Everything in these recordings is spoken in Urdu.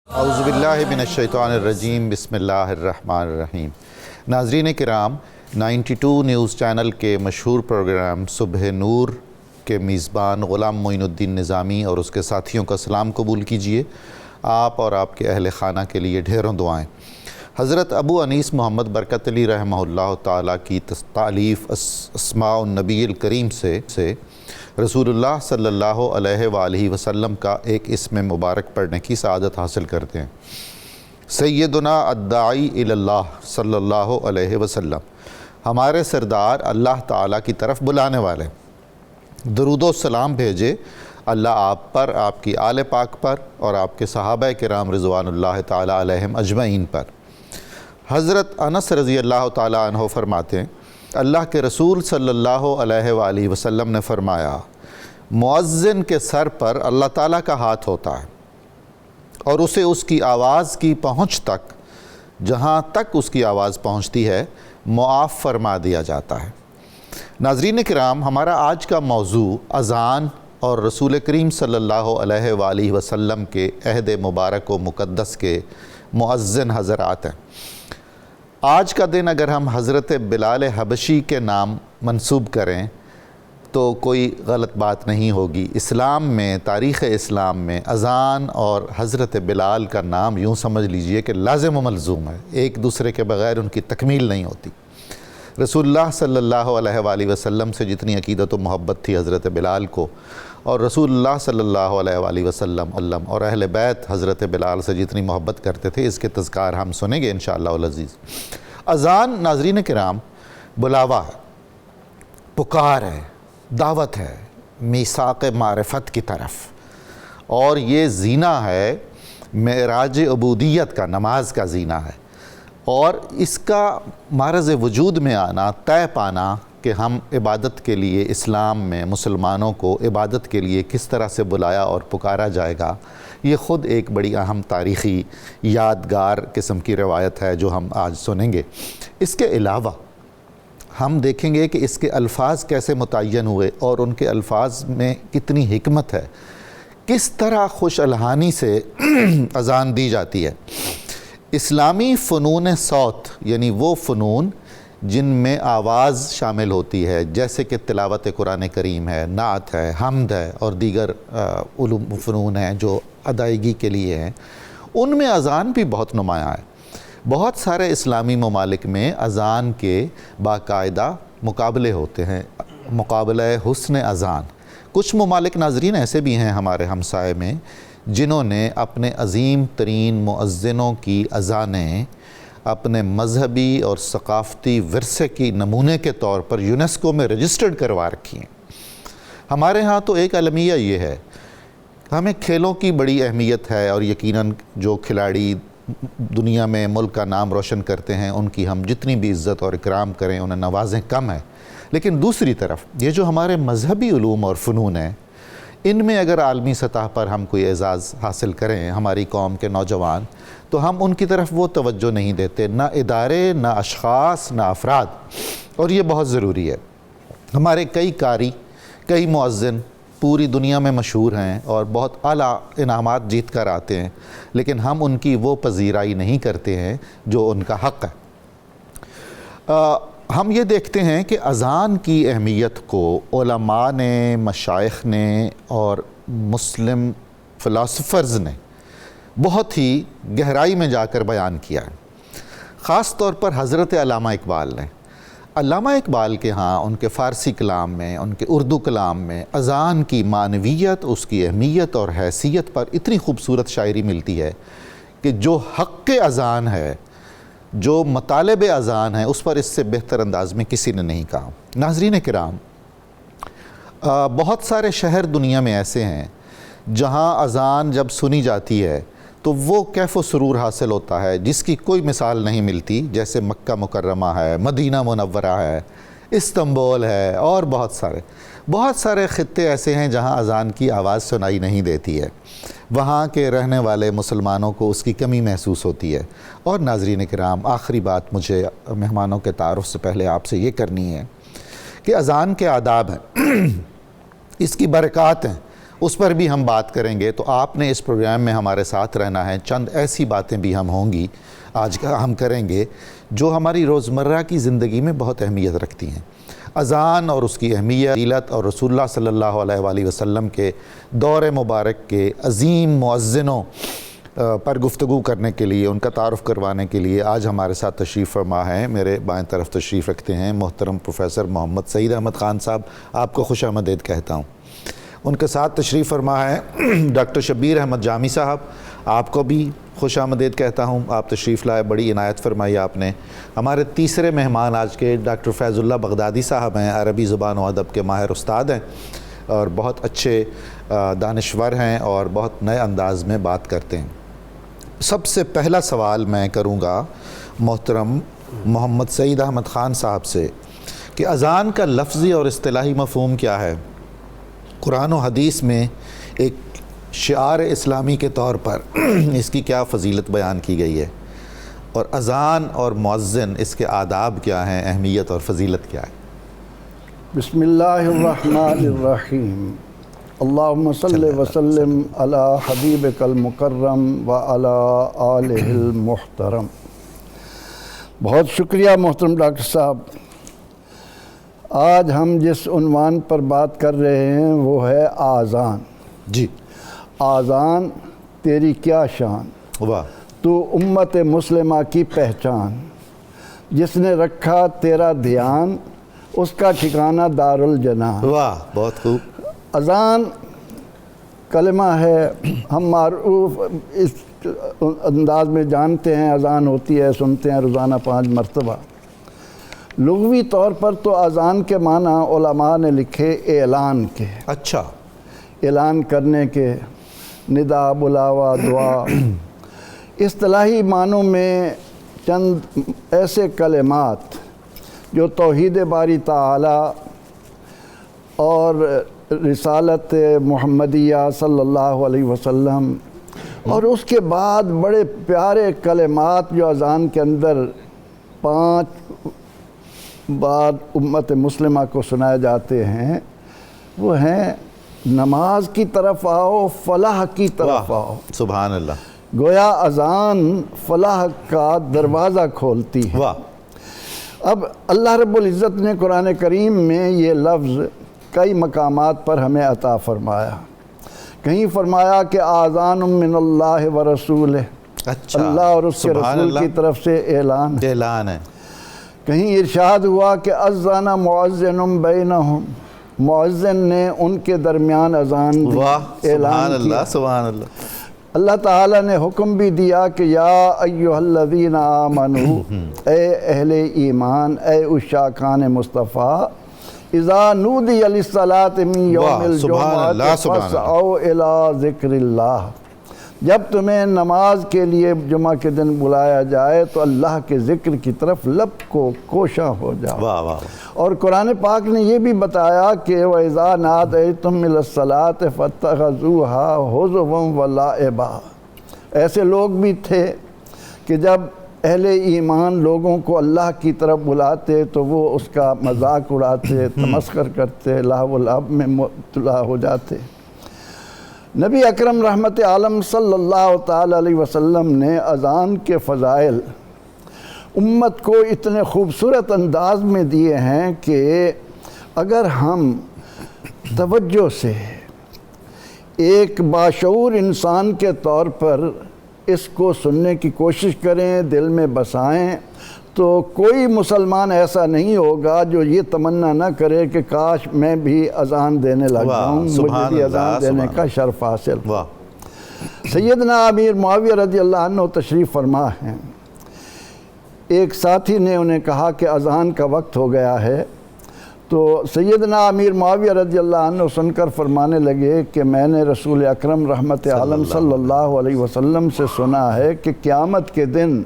اعوذ باللہ من الشیطان الرجیم، بسم اللہ الرحمن الرحیم۔ ناظرین کرام، 92 نیوز چینل کے مشہور پروگرام صبح نور کے میزبان غلام معین الدین نظامی اور اس کے ساتھیوں کا سلام قبول کیجیے۔ آپ اور آپ کے اہل خانہ کے لیے ڈھیروں دعائیں۔ حضرت ابو انیس محمد برکت علی رحمہ اللہ تعالیٰ کی تالیف اسماء النبی الکریم سے رسول اللہ صلی اللہ علیہ وآلہ وسلم کا ایک اسم مبارک پڑھنے کی سعادت حاصل کرتے ہیں۔ سیدنا الداعی الی اللہ صلی اللہ علیہ وسلم، ہمارے سردار اللہ تعالیٰ کی طرف بلانے والے، درود و سلام بھیجے اللہ آپ پر، آپ کی آل پاک پر اور آپ کے صحابہ کرام رضوان اللہ تعالیٰ علیہم اجمعین پر۔ حضرت انس رضی اللہ تعالیٰ عنہ فرماتے ہیں، اللہ کے رسول صلی اللہ علیہ وآلہ وسلم نے فرمایا، مؤذن کے سر پر اللہ تعالیٰ کا ہاتھ ہوتا ہے اور اسے اس کی آواز کی پہنچ تک، جہاں تک اس کی آواز پہنچتی ہے، معاف فرما دیا جاتا ہے۔ ناظرین کرام، ہمارا آج کا موضوع اذان اور رسول کریم صلی اللہ علیہ وآلہ وسلم کے عہد مبارک و مقدس کے مؤذن حضرات ہیں۔ آج کا دن اگر ہم حضرت بلال حبشی کے نام منسوب کریں تو کوئی غلط بات نہیں ہوگی۔ اسلام میں، تاریخ اسلام میں اذان اور حضرت بلال کا نام یوں سمجھ لیجئے کہ لازم و ملزوم ہے، ایک دوسرے کے بغیر ان کی تکمیل نہیں ہوتی۔ رسول اللہ صلی اللہ علیہ وآلہ وسلم سے جتنی عقیدت و محبت تھی حضرت بلال کو، اور رسول اللہ صلی اللہ علیہ وآلہ وسلم اور اہل بیت حضرت بلال سے جتنی محبت کرتے تھے، اس کے تذکار ہم سنیں گے انشاءاللہ العزیز۔ اذان ناظرین کرام بلاوا ہے، پکار ہے، دعوت ہے میثاق معرفت کی طرف، اور یہ زینہ ہے معراج عبودیت کا، نماز کا زینہ ہے، اور اس کا معرض وجود میں آنا، طے پانا کہ ہم عبادت کے لیے اسلام میں مسلمانوں کو عبادت کے لیے کس طرح سے بلایا اور پکارا جائے گا، یہ خود ایک بڑی اہم تاریخی یادگار قسم کی روایت ہے جو ہم آج سنیں گے۔ اس کے علاوہ ہم دیکھیں گے کہ اس کے الفاظ کیسے متعین ہوئے اور ان کے الفاظ میں کتنی حکمت ہے، کس طرح خوش الحانی سے اذان دی جاتی ہے۔ اسلامی فنون صوت یعنی وہ فنون جن میں آواز شامل ہوتی ہے، جیسے کہ تلاوت قرآن کریم ہے، نعت ہے، حمد ہے اور دیگر علوم فنون ہیں جو ادائیگی کے لیے ہیں، ان میں اذان بھی بہت نمایاں ہے۔ بہت سارے اسلامی ممالک میں اذان کے باقاعدہ مقابلے ہوتے ہیں، مقابلہ حسن اذان۔ کچھ ممالک ناظرین ایسے بھی ہیں ہمارے ہمسائے میں جنہوں نے اپنے عظیم ترین مؤذنوں کی اذانیں اپنے مذہبی اور ثقافتی ورثے کی نمونے کے طور پر یونیسکو میں رجسٹرڈ کروا رکھی ہیں۔ ہمارے ہاں تو ایک المیہ یہ ہے، ہمیں کھیلوں کی بڑی اہمیت ہے اور یقیناً جو کھلاڑی دنیا میں ملک کا نام روشن کرتے ہیں ان کی ہم جتنی بھی عزت اور اکرام کریں، انہیں نوازیں، کم ہے۔ لیکن دوسری طرف یہ جو ہمارے مذہبی علوم اور فنون ہیں، ان میں اگر عالمی سطح پر ہم کوئی اعزاز حاصل کریں ہماری قوم کے نوجوان، تو ہم ان کی طرف وہ توجہ نہیں دیتے، نہ ادارے، نہ اشخاص، نہ افراد، اور یہ بہت ضروری ہے۔ ہمارے کئی قاری، کئی مؤذن پوری دنیا میں مشہور ہیں اور بہت اعلیٰ انعامات جیت کر آتے ہیں، لیکن ہم ان کی وہ پذیرائی نہیں کرتے ہیں جو ان کا حق ہے۔ ہم یہ دیکھتے ہیں کہ اذان کی اہمیت کو علماء نے، مشائخ نے اور مسلم فلاسفرز نے بہت ہی گہرائی میں جا کر بیان کیا ہے، خاص طور پر حضرت علامہ اقبال نے۔ علامہ اقبال کے ہاں ان کے فارسی کلام میں، ان کے اردو کلام میں اذان کی معنویت، اس کی اہمیت اور حیثیت پر اتنی خوبصورت شاعری ملتی ہے کہ جو حق اذان ہے، جو مطالب اذان ہے، اس پر اس سے بہتر انداز میں کسی نے نہیں کہا۔ ناظرین کرام، بہت سارے شہر دنیا میں ایسے ہیں جہاں اذان جب سنی جاتی ہے تو وہ کیف و سرور حاصل ہوتا ہے جس کی کوئی مثال نہیں ملتی، جیسے مکہ مکرمہ ہے، مدینہ منورہ ہے، استنبول ہے، اور بہت سارے خطے ایسے ہیں جہاں اذان کی آواز سنائی نہیں دیتی ہے۔ وہاں کے رہنے والے مسلمانوں کو اس کی کمی محسوس ہوتی ہے۔ اور ناظرین کرام، آخری بات مجھے مہمانوں کے تعارف سے پہلے آپ سے یہ کرنی ہے کہ اذان کے آداب ہیں، اس کی برکات ہیں، اس پر بھی ہم بات کریں گے. تو آپ نے اس پروگرام میں ہمارے ساتھ رہنا ہے. چند ایسی باتیں بھی ہوں گی آج ہم کریں گے جو ہماری روزمرہ کی زندگی میں بہت اہمیت رکھتی ہیں. اذان اور اس کی اہمیت اور رسول اللہ صلی اللہ علیہ وآلہ وسلم کے دور مبارک کے عظیم مؤذنوں پر گفتگو کرنے کے لیے، ان کا تعارف کروانے کے لیے آج ہمارے ساتھ تشریف فرما ہیں. میرے بائیں طرف تشریف رکھتے ہیں محترم پروفیسر محمد سعید احمد خان صاحب. آپ کو خوش آمدید کہتا ہوں. ان کے ساتھ تشریف فرما ہے ڈاکٹر شبیر احمد جامی صاحب. آپ کو بھی خوش آمدید کہتا ہوں. آپ تشریف لائے، بڑی عنایت فرمائی آپ نے. ہمارے تیسرے مہمان آج کے ڈاکٹر فیض اللہ بغدادی صاحب ہیں. عربی زبان و ادب کے ماہر استاد ہیں اور بہت اچھے دانشور ہیں اور بہت نئے انداز میں بات کرتے ہیں. سب سے پہلا سوال میں کروں گا محترم محمد سعید احمد خان صاحب سے کہ اذان کا لفظی اور اصطلاحی مفہوم کیا ہے؟ قرآن و حدیث میں ایک شعار اسلامی کے طور پر اس کی کیا فضیلت بیان کی گئی ہے، اور اذان اور مؤذن اس کے آداب کیا ہیں، اہمیت اور فضیلت کیا ہے؟ بسم اللہ الرحمن الرحیم. اللہم صلی وسلم علی حبیبک المکرم وعلی آلہ المحترم. بہت شکریہ محترم ڈاکٹر صاحب. آج ہم جس عنوان پر بات کر رہے ہیں وہ ہے آذان. جی. آذان تیری کیا شان، واہ. تو امت مسلمہ کی پہچان، جس نے رکھا تیرا دھیان اس کا ٹھکانہ دارالجنان. واہ، بہت خوب. اذان کلمہ ہے، ہم معروف اس انداز میں جانتے ہیں. اذان ہوتی ہے، سنتے ہیں روزانہ 5 مرتبہ. لغوی طور پر تو اذان کے معنی علماء نے لکھے اعلان کے. اچھا. اعلان کرنے کے، ندا، بلاوا، دعا. اصطلاحی معنوں میں چند ایسے کلمات جو توحید باری تعالی اور رسالت محمدیہ صلی اللہ علیہ وسلم، اور اس کے بعد بڑے پیارے کلمات جو اذان کے اندر 5 بار امت مسلمہ کو سنائے جاتے ہیں، وہ ہیں نماز کی طرف آؤ، فلاح کی طرف آؤ. سبحان اللہ. گویا اذان فلاح کا دروازہ کھولتی ہے. واہ. اب اللہ رب العزت نے قرآن کریم میں یہ لفظ کئی مقامات پر ہمیں عطا فرمایا. کہیں فرمایا کہ آذان من اللہ و رسول، اچھا، اللہ اور اس کے رسول کی طرف سے اعلان ہے. کہیں ارشاد ہوا کہ اذن مؤذن بینہم، مؤذن نے ان کے درمیان اذان دی، اعلان کیا. سبحان اللہ. اللہ تعالیٰ نے حکم بھی دیا کہ یا ایہا الذین آمنو، اے اہل ایمان، اے اشاقان مصطفیٰ، اذا نودی للصلاۃ من یوم الجمعہ فاسعوا الی ذکر اللہ، جب تمہیں نماز کے لیے جمعہ کے دن بلایا جائے تو اللہ کے ذکر کی طرف لب کو کوشاں ہو جاؤ. واہ واہ. اور قرآن پاک نے یہ بھی بتایا کہ وَإِذَا نَادَيْتُمْ إِلَى الصَّلَاةِ فَاتَّخَذُوهَا هُزُوًا وَلَعِبًا. ایسے لوگ بھی تھے کہ جب اہل ایمان لوگوں کو اللہ کی طرف بلاتے تو وہ اس کا مذاق اڑاتے، تمسخر کرتے، لہو و لعب میں مبتلا ہو جاتے. نبی اکرم رحمت عالم صلی اللہ تعالی علیہ وسلم نے اذان کے فضائل امت کو اتنے خوبصورت انداز میں دیے ہیں کہ اگر ہم توجہ سے ایک باشعور انسان کے طور پر اس کو سننے کی کوشش کریں، دل میں بسائیں، تو کوئی مسلمان ایسا نہیں ہوگا جو یہ تمنا نہ کرے کہ کاش میں بھی اذان دینے لگ جاؤں، مجھے بھی اذان دینے کا شرف حاصل. سیدنا امیر معاویہ رضی اللہ عنہ تشریف فرما ہیں. ایک ساتھی نے انہیں کہا کہ اذان کا وقت ہو گیا ہے، تو سیدنا امیر معاویہ رضی اللہ عنہ سن کر فرمانے لگے کہ میں نے رسول اکرم رحمت عالم صلی اللہ علیہ وسلم سے سنا ہے کہ قیامت کے دن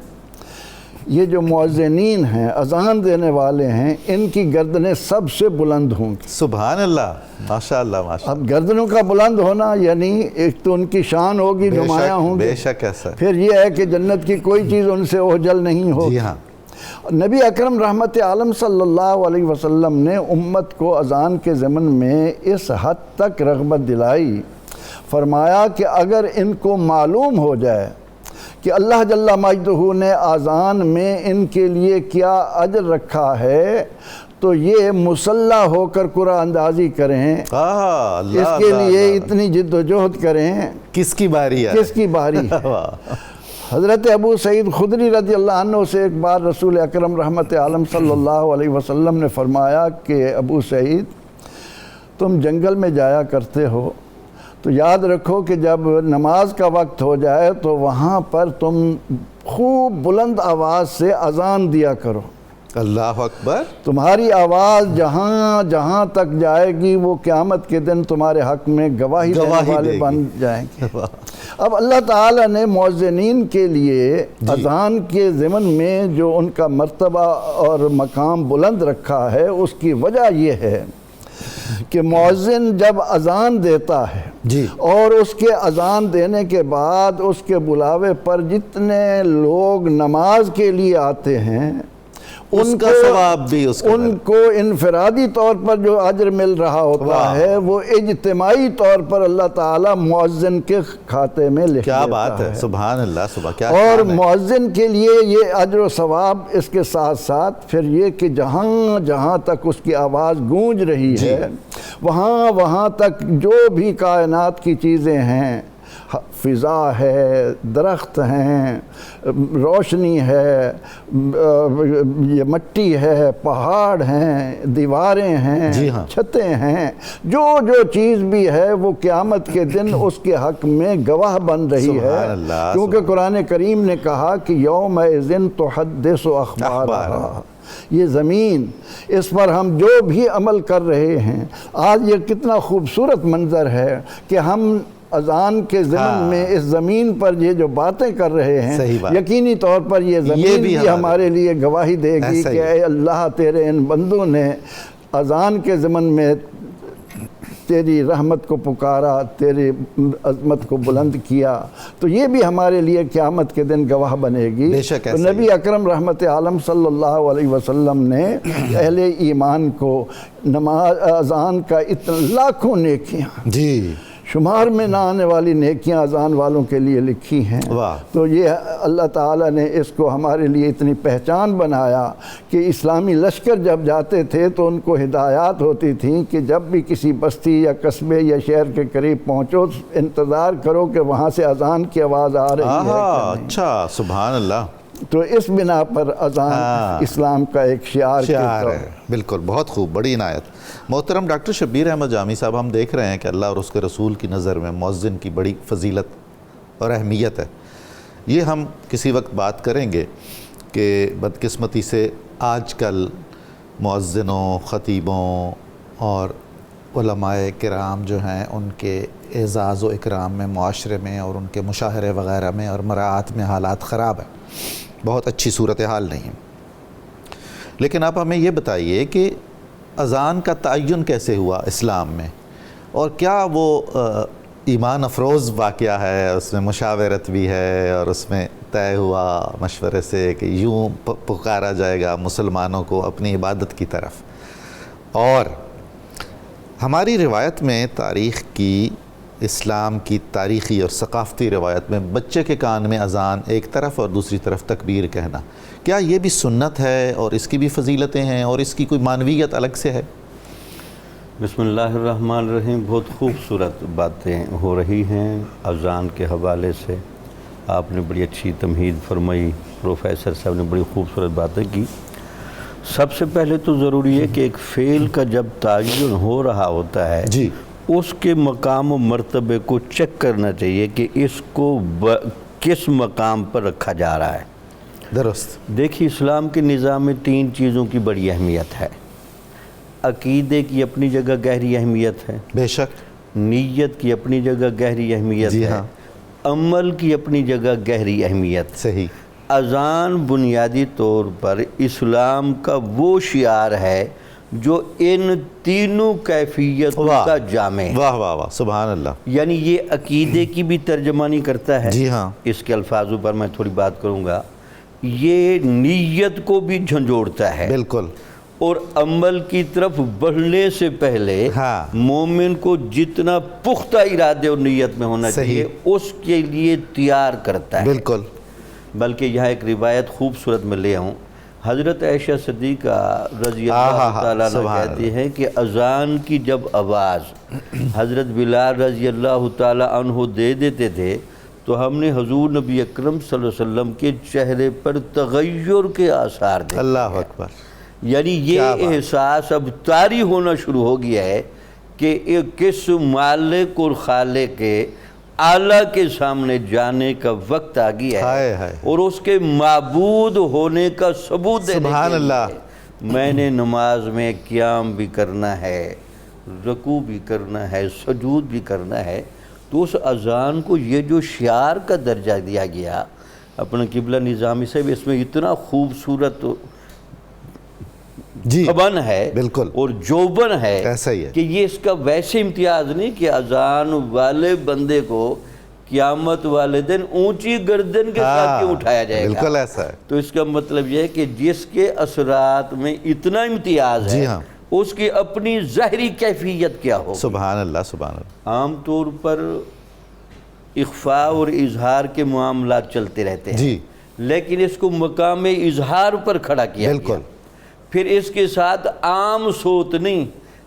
یہ جو مؤذنین ہیں، اذان دینے والے ہیں، ان کی گردنیں سب سے بلند ہوں گی. سبحان اللہ. ماشاءاللہ ماشاءاللہ. اب گردنوں کا بلند ہونا یعنی ایک تو ان کی شان ہوگی، نمایاں ہوں گے. بے شک ایسا. پھر یہ ہے کہ جنت کی کوئی چیز ان سے اوجل نہیں ہوگی. جی ہاں. نبی اکرم رحمت عالم صلی اللہ علیہ وسلم نے امت کو اذان کے ضمن میں اس حد تک رغبت دلائی فرمایا کہ اگر ان کو معلوم ہو جائے کہ اللہ جل مجدہ نے آذان میں ان کے لیے کیا اجر رکھا ہے تو یہ مسلح ہو کر قرآن اندازی کریں، اس کے لیے اتنی جد و جہد کریں۔ کس کی باری ہے؟ کس کی باری ہے؟ حضرت ابو سعید خدری رضی اللہ عنہ سے ایک بار رسول اکرم رحمت عالم صلی اللہ علیہ وسلم نے فرمایا کہ ابو سعید تم جنگل میں جایا کرتے ہو تو یاد رکھو کہ جب نماز کا وقت ہو جائے تو وہاں پر تم خوب بلند آواز سے اذان دیا کرو۔ اللہ اکبر۔ تمہاری آواز جہاں جہاں تک جائے گی وہ قیامت کے دن تمہارے حق میں گواہی دینے والے بن جائیں گے۔ اب اللہ تعالیٰ نے مؤذنین کے لیے اذان کے ضمن میں جو ان کا مرتبہ اور مقام بلند رکھا ہے اس کی وجہ یہ ہے کہ مؤذن جب اذان دیتا ہے اور اس کے اذان دینے کے بعد اس کے بلاوے پر جتنے لوگ نماز کے لیے آتے ہیں ان کا ثواب بھی ان کو انفرادی طور پر جو اجر مل رہا ہوتا ہے وہ اجتماعی طور پر اللہ تعالیٰ مؤذن کے کھاتے میں لکھ دیتا ہے۔ کیا بات ہے، سبحان اللہ، سبحان کیا۔ اور مؤذن کے لیے یہ اجر و ثواب اس کے ساتھ ساتھ پھر یہ کہ جہاں جہاں تک اس کی آواز گونج رہی ہے وہاں تک جو بھی کائنات کی چیزیں ہیں، فضا ہے، درخت ہیں، روشنی ہے، یہ مٹی ہے، پہاڑ ہیں، دیواریں ہیں، چھتیں ہیں، جو چیز بھی ہے وہ قیامت کے دن اس کے حق میں گواہ بن رہی ہے، کیونکہ قرآن کریم نے کہا کہ یومئذ تحدث اخبارہا، یہ زمین اس پر ہم جو بھی عمل کر رہے ہیں۔ آج یہ کتنا خوبصورت منظر ہے کہ ہم اذان کے ضمن میں اس زمین پر یہ جو باتیں کر رہے ہیں، یقینی طور پر یہ زمین بھی ہمارے لیے گواہی دے گی کہ اے اللہ تیرے ان بندوں نے اذان کے ضمن میں تیری رحمت کو پکارا، تیری عظمت کو بلند کیا، تو یہ بھی ہمارے لیے قیامت کے دن گواہ بنے گی۔ تو نبی اکرم رحمت عالم صلی اللہ علیہ وسلم نے اہل ایمان کو نماز اذان کا اتنا لاکھوں نیکیاں شمار میں نہ آنے والی نیکیاں اذان والوں کے لیے لکھی ہیں۔ تو یہ اللہ تعالیٰ نے اس کو ہمارے لیے اتنی پہچان بنایا کہ اسلامی لشکر جب جاتے تھے تو ان کو ہدایات ہوتی تھیں کہ جب بھی کسی بستی یا قصبے یا شہر کے قریب پہنچو انتظار کرو کہ وہاں سے اذان کی آواز آ رہی ہے۔ اچھا، سبحان اللہ۔ تو اس بنا پر اذان اسلام کا ایک شعار ہے۔ بالکل، بہت خوب، بڑی عنایت۔ محترم ڈاکٹر شبیر احمد جامی صاحب، ہم دیکھ رہے ہیں کہ اللہ اور اس کے رسول کی نظر میں مؤذن کی بڑی فضیلت اور اہمیت ہے۔ یہ ہم کسی وقت بات کریں گے کہ بدقسمتی سے آج کل مؤذنوں، خطیبوں اور علماء کرام جو ہیں ان کے اعزاز و اکرام میں معاشرے میں اور ان کے مشاہرے وغیرہ میں اور مراعات میں حالات خراب ہیں، بہت اچھی صورتحال نہیں ہے۔ لیکن آپ ہمیں یہ بتائیے کہ اذان کا تعین کیسے ہوا اسلام میں، اور کیا وہ ایمان افروز واقعہ ہے، اس میں مشاورت بھی ہے اور اس میں طے ہوا مشورے سے کہ یوں پکارا جائے گا مسلمانوں کو اپنی عبادت کی طرف؟ اور ہماری روایت میں تاریخ کی، اسلام کی تاریخی اور ثقافتی روایت میں بچے کے کان میں اذان ایک طرف اور دوسری طرف تکبیر کہنا، کیا یہ بھی سنت ہے اور اس کی بھی فضیلتیں ہیں اور اس کی کوئی معنویت الگ سے ہے؟ بسم اللہ الرحمن الرحیم۔ بہت خوبصورت باتیں ہو رہی ہیں اذان کے حوالے سے، آپ نے بڑی اچھی تمہید فرمائی، پروفیسر صاحب نے بڑی خوبصورت باتیں کی۔ سب سے پہلے تو ضروری ہے کہ ایک فعل کا جب تعین ہو رہا ہوتا ہے اس کے مقام و مرتبے کو چیک کرنا چاہیے کہ اس کو کس مقام پر رکھا جا رہا ہے۔ درست۔ دیکھیے اسلام کے نظام میں 3 چیزوں کی بڑی اہمیت ہے۔ عقیدے کی اپنی جگہ گہری اہمیت ہے، بے شک۔ نیت کی اپنی جگہ گہری اہمیت ہے، عمل کی اپنی جگہ گہری اہمیت۔ صحیح۔ اذان بنیادی طور پر اسلام کا وہ شعار ہے جو ان تینوں کیفیتوں کا جامع ہے۔ واہ واہ واہ، سبحان اللہ۔ یعنی یہ عقیدے کی بھی ترجمانی کرتا ہے، جی ہاں، اس کے الفاظوں پر میں تھوڑی بات کروں گا۔ یہ نیت کو بھی جھنجھوڑتا ہے، بالکل، اور عمل کی طرف بڑھنے سے پہلے ہاں۔ مومن کو جتنا پختہ ارادے اور نیت میں ہونا چاہیے اس کے لیے تیار کرتا ہے۔ بالکل۔ بلکہ یہاں ایک روایت خوبصورت میں لے آؤں، حضرت عائشہ صدیقہ رضی اللہ تعالیٰ عنہ کہتی ہیں کہ اذان کی جب آواز حضرت بلال رضی اللہ تعالیٰ عنہ دے دیتے تھے تو ہم نے حضور نبی اکرم صلی اللہ علیہ وسلم کے چہرے پر تغیر کے آثار دیکھے۔ اللہ اکبر۔ یعنی یہ احساس اب طاری ہونا شروع ہو گیا ہے کہ کس مالک اور خالق کے اعلیٰ کے سامنے جانے کا وقت آ گیا ہے اور اس کے معبود ہونے کا ثبوت دینے کے لیے میں نے نماز میں قیام بھی کرنا ہے، رکوع بھی کرنا ہے، سجود بھی کرنا ہے۔ تو اس اذان کو یہ جو شعار کا درجہ دیا گیا، اپنا قبلہ نظامی سے اس میں اتنا خوبصورت زبان ہے بالکل اور جوبن ہے ایسا ہی ہے کہ یہ اس کا ویسے امتیاز نہیں کہ اذان والے بندے کو قیامت والے دن اونچی گردن کے ساتھ کیوں اٹھایا جائے گا۔ بالکل ایسا ہے۔ تو اس کا مطلب یہ ہے کہ جس کے اثرات میں اتنا امتیاز ہے اس کی اپنی ظاہری کیفیت کیا ہو۔ سبحان اللہ سبحان اللہ۔ عام طور پر اخفاء اور اظہار کے معاملات چلتے رہتے ہیں لیکن اس کو مقام اظہار پر کھڑا کیا گیا۔ پھر اس کے ساتھ عام صوت نہیں،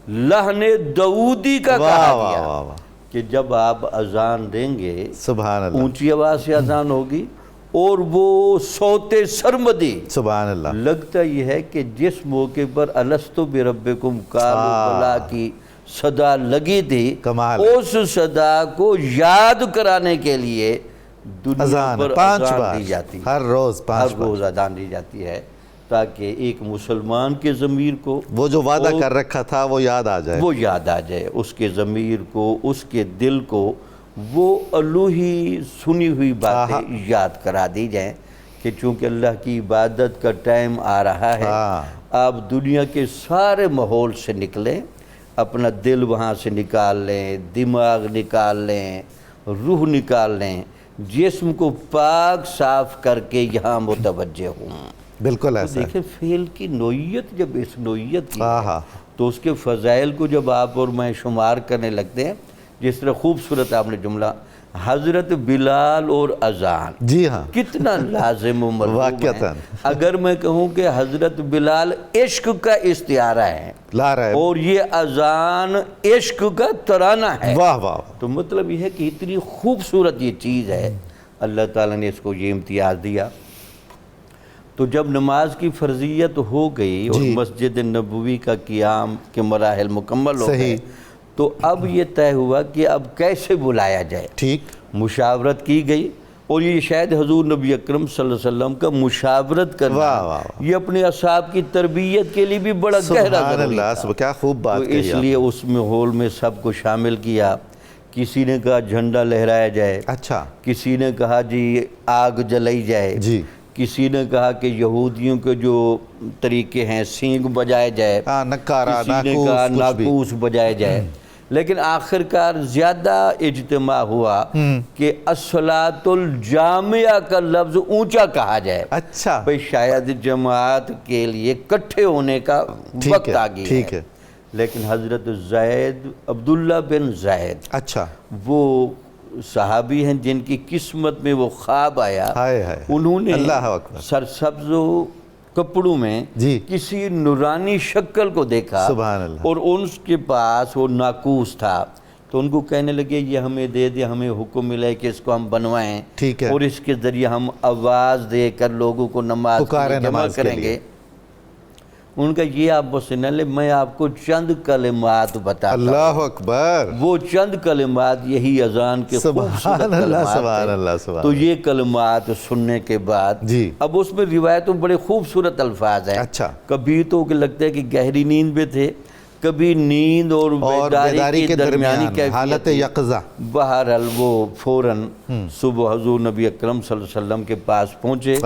لحن داؤدی کا کہا گیا کہ جب آپ اذان دیں گے سبحان اللہ اونچی آواز سے اذان ہوگی اور وہ صوت سرمدی سبحان اللہ لگتا یہ ہے کہ جس موقع پر الستو بربکم قالوا بلا کی صدا لگی تھی اس صدا کو یاد کرانے کے لیے دنیا پر اذان دی جاتی ہے، ہر روز اذان دی جاتی ہے تاکہ ایک مسلمان کے ضمیر کو وہ جو وعدہ کر رکھا تھا وہ یاد آ جائے، اس کے ضمیر کو، اس کے دل کو وہ الوہی سنی ہوئی باتیں یاد کرا دی جائیں کہ چونکہ اللہ کی عبادت کا ٹائم آ رہا ہے، آپ دنیا کے سارے ماحول سے نکلیں، اپنا دل وہاں سے نکال لیں، دماغ نکال لیں، روح نکال لیں، جسم کو پاک صاف کر کے یہاں متوجہ ہوں۔ بالکل ایسا ہے۔ دیکھیں فعل کی نوعیت جب اس نوعیت کی ہے تو اس کے فضائل کو جب آپ اور میں شمار کرنے لگتے ہیں، جس طرح خوبصورت آپ نے جملہ حضرت بلال اور اذان، جی ہاں کتنا لازم و مرغوب ہے۔ اگر میں کہوں کہ حضرت بلال عشق کا استعارہ ہے اور یہ اذان عشق کا ترانہ ہے، تو مطلب یہ ہے کہ اتنی خوبصورت یہ چیز ہے، اللہ تعالیٰ نے اس کو یہ امتیاز دیا۔ تو جب نماز کی فرضیت ہو گئی اور مسجد نبوی کا قیام کے مراحل مکمل ہو گئے تو اب یہ طے ہوا کہ اب کیسے بلایا جائے۔ ٹھیک، مشاورت کی گئی اور یہ شاید حضور نبی اکرم صلی اللہ علیہ وسلم کا مشاورت کرنا یہ اپنے اصحاب کی تربیت کے لیے بھی بڑا گہرا ضروری تھا۔ کیا خوب بات تو اس لیے اس ماحول میں سب کو شامل کیا۔ کسی نے کہا جھنڈا لہرایا جائے، اچھا، کسی نے کہا جی آگ جلائی جائے، کسی نے کہا کہ یہودیوں کے جو طریقے ہیں سینگ بجائے جائے، کسی نے کہا ناقوس بجائے جائے، لیکن آخرکار زیادہ اجتماع ہوا کہ الصلاۃ الجامعہ کا لفظ اونچا کہا جائے۔ اچھا بھئی شاید جماعت کے لیے کٹھے ہونے کا وقت آ گیا ہے۔ لیکن حضرت زید، عبداللہ بن زید، اچھا، وہ صحابی ہیں جن کی قسمت میں وہ خواب آیا، انہوں نے سرسبز کپڑوں میں کسی نورانی شکل کو دیکھا اور ان کے پاس وہ ناقوس تھا، تو ان کو کہنے لگے یہ ہمیں دے دے، ہمیں حکم ملے کہ اس کو ہم بنوائیں اور اس کے ذریعے ہم آواز دے کر لوگوں کو نماز جمع کریں گے۔ ان کا یہ آپ بس نہ لے، میں آپ کو چند کلمات بتاتا ہوں۔ اللہ اکبر۔ وہ چند کلمات یہی اذان کے خوبصورت کلمات ہیں۔ تو یہ کلمات سننے کے بعد اب اس میں روایتوں بڑے خوبصورت الفاظ ہیں۔ کبھی تو لگتا ہے کہ گہری نیند میں تھے، کبھی نیند اور بیداری کے درمیانی حالت یقظہ۔ بہرحال وہ فوراً صبح حضور نبی اکرم صلی اللہ علیہ وسلم کے پاس پہنچے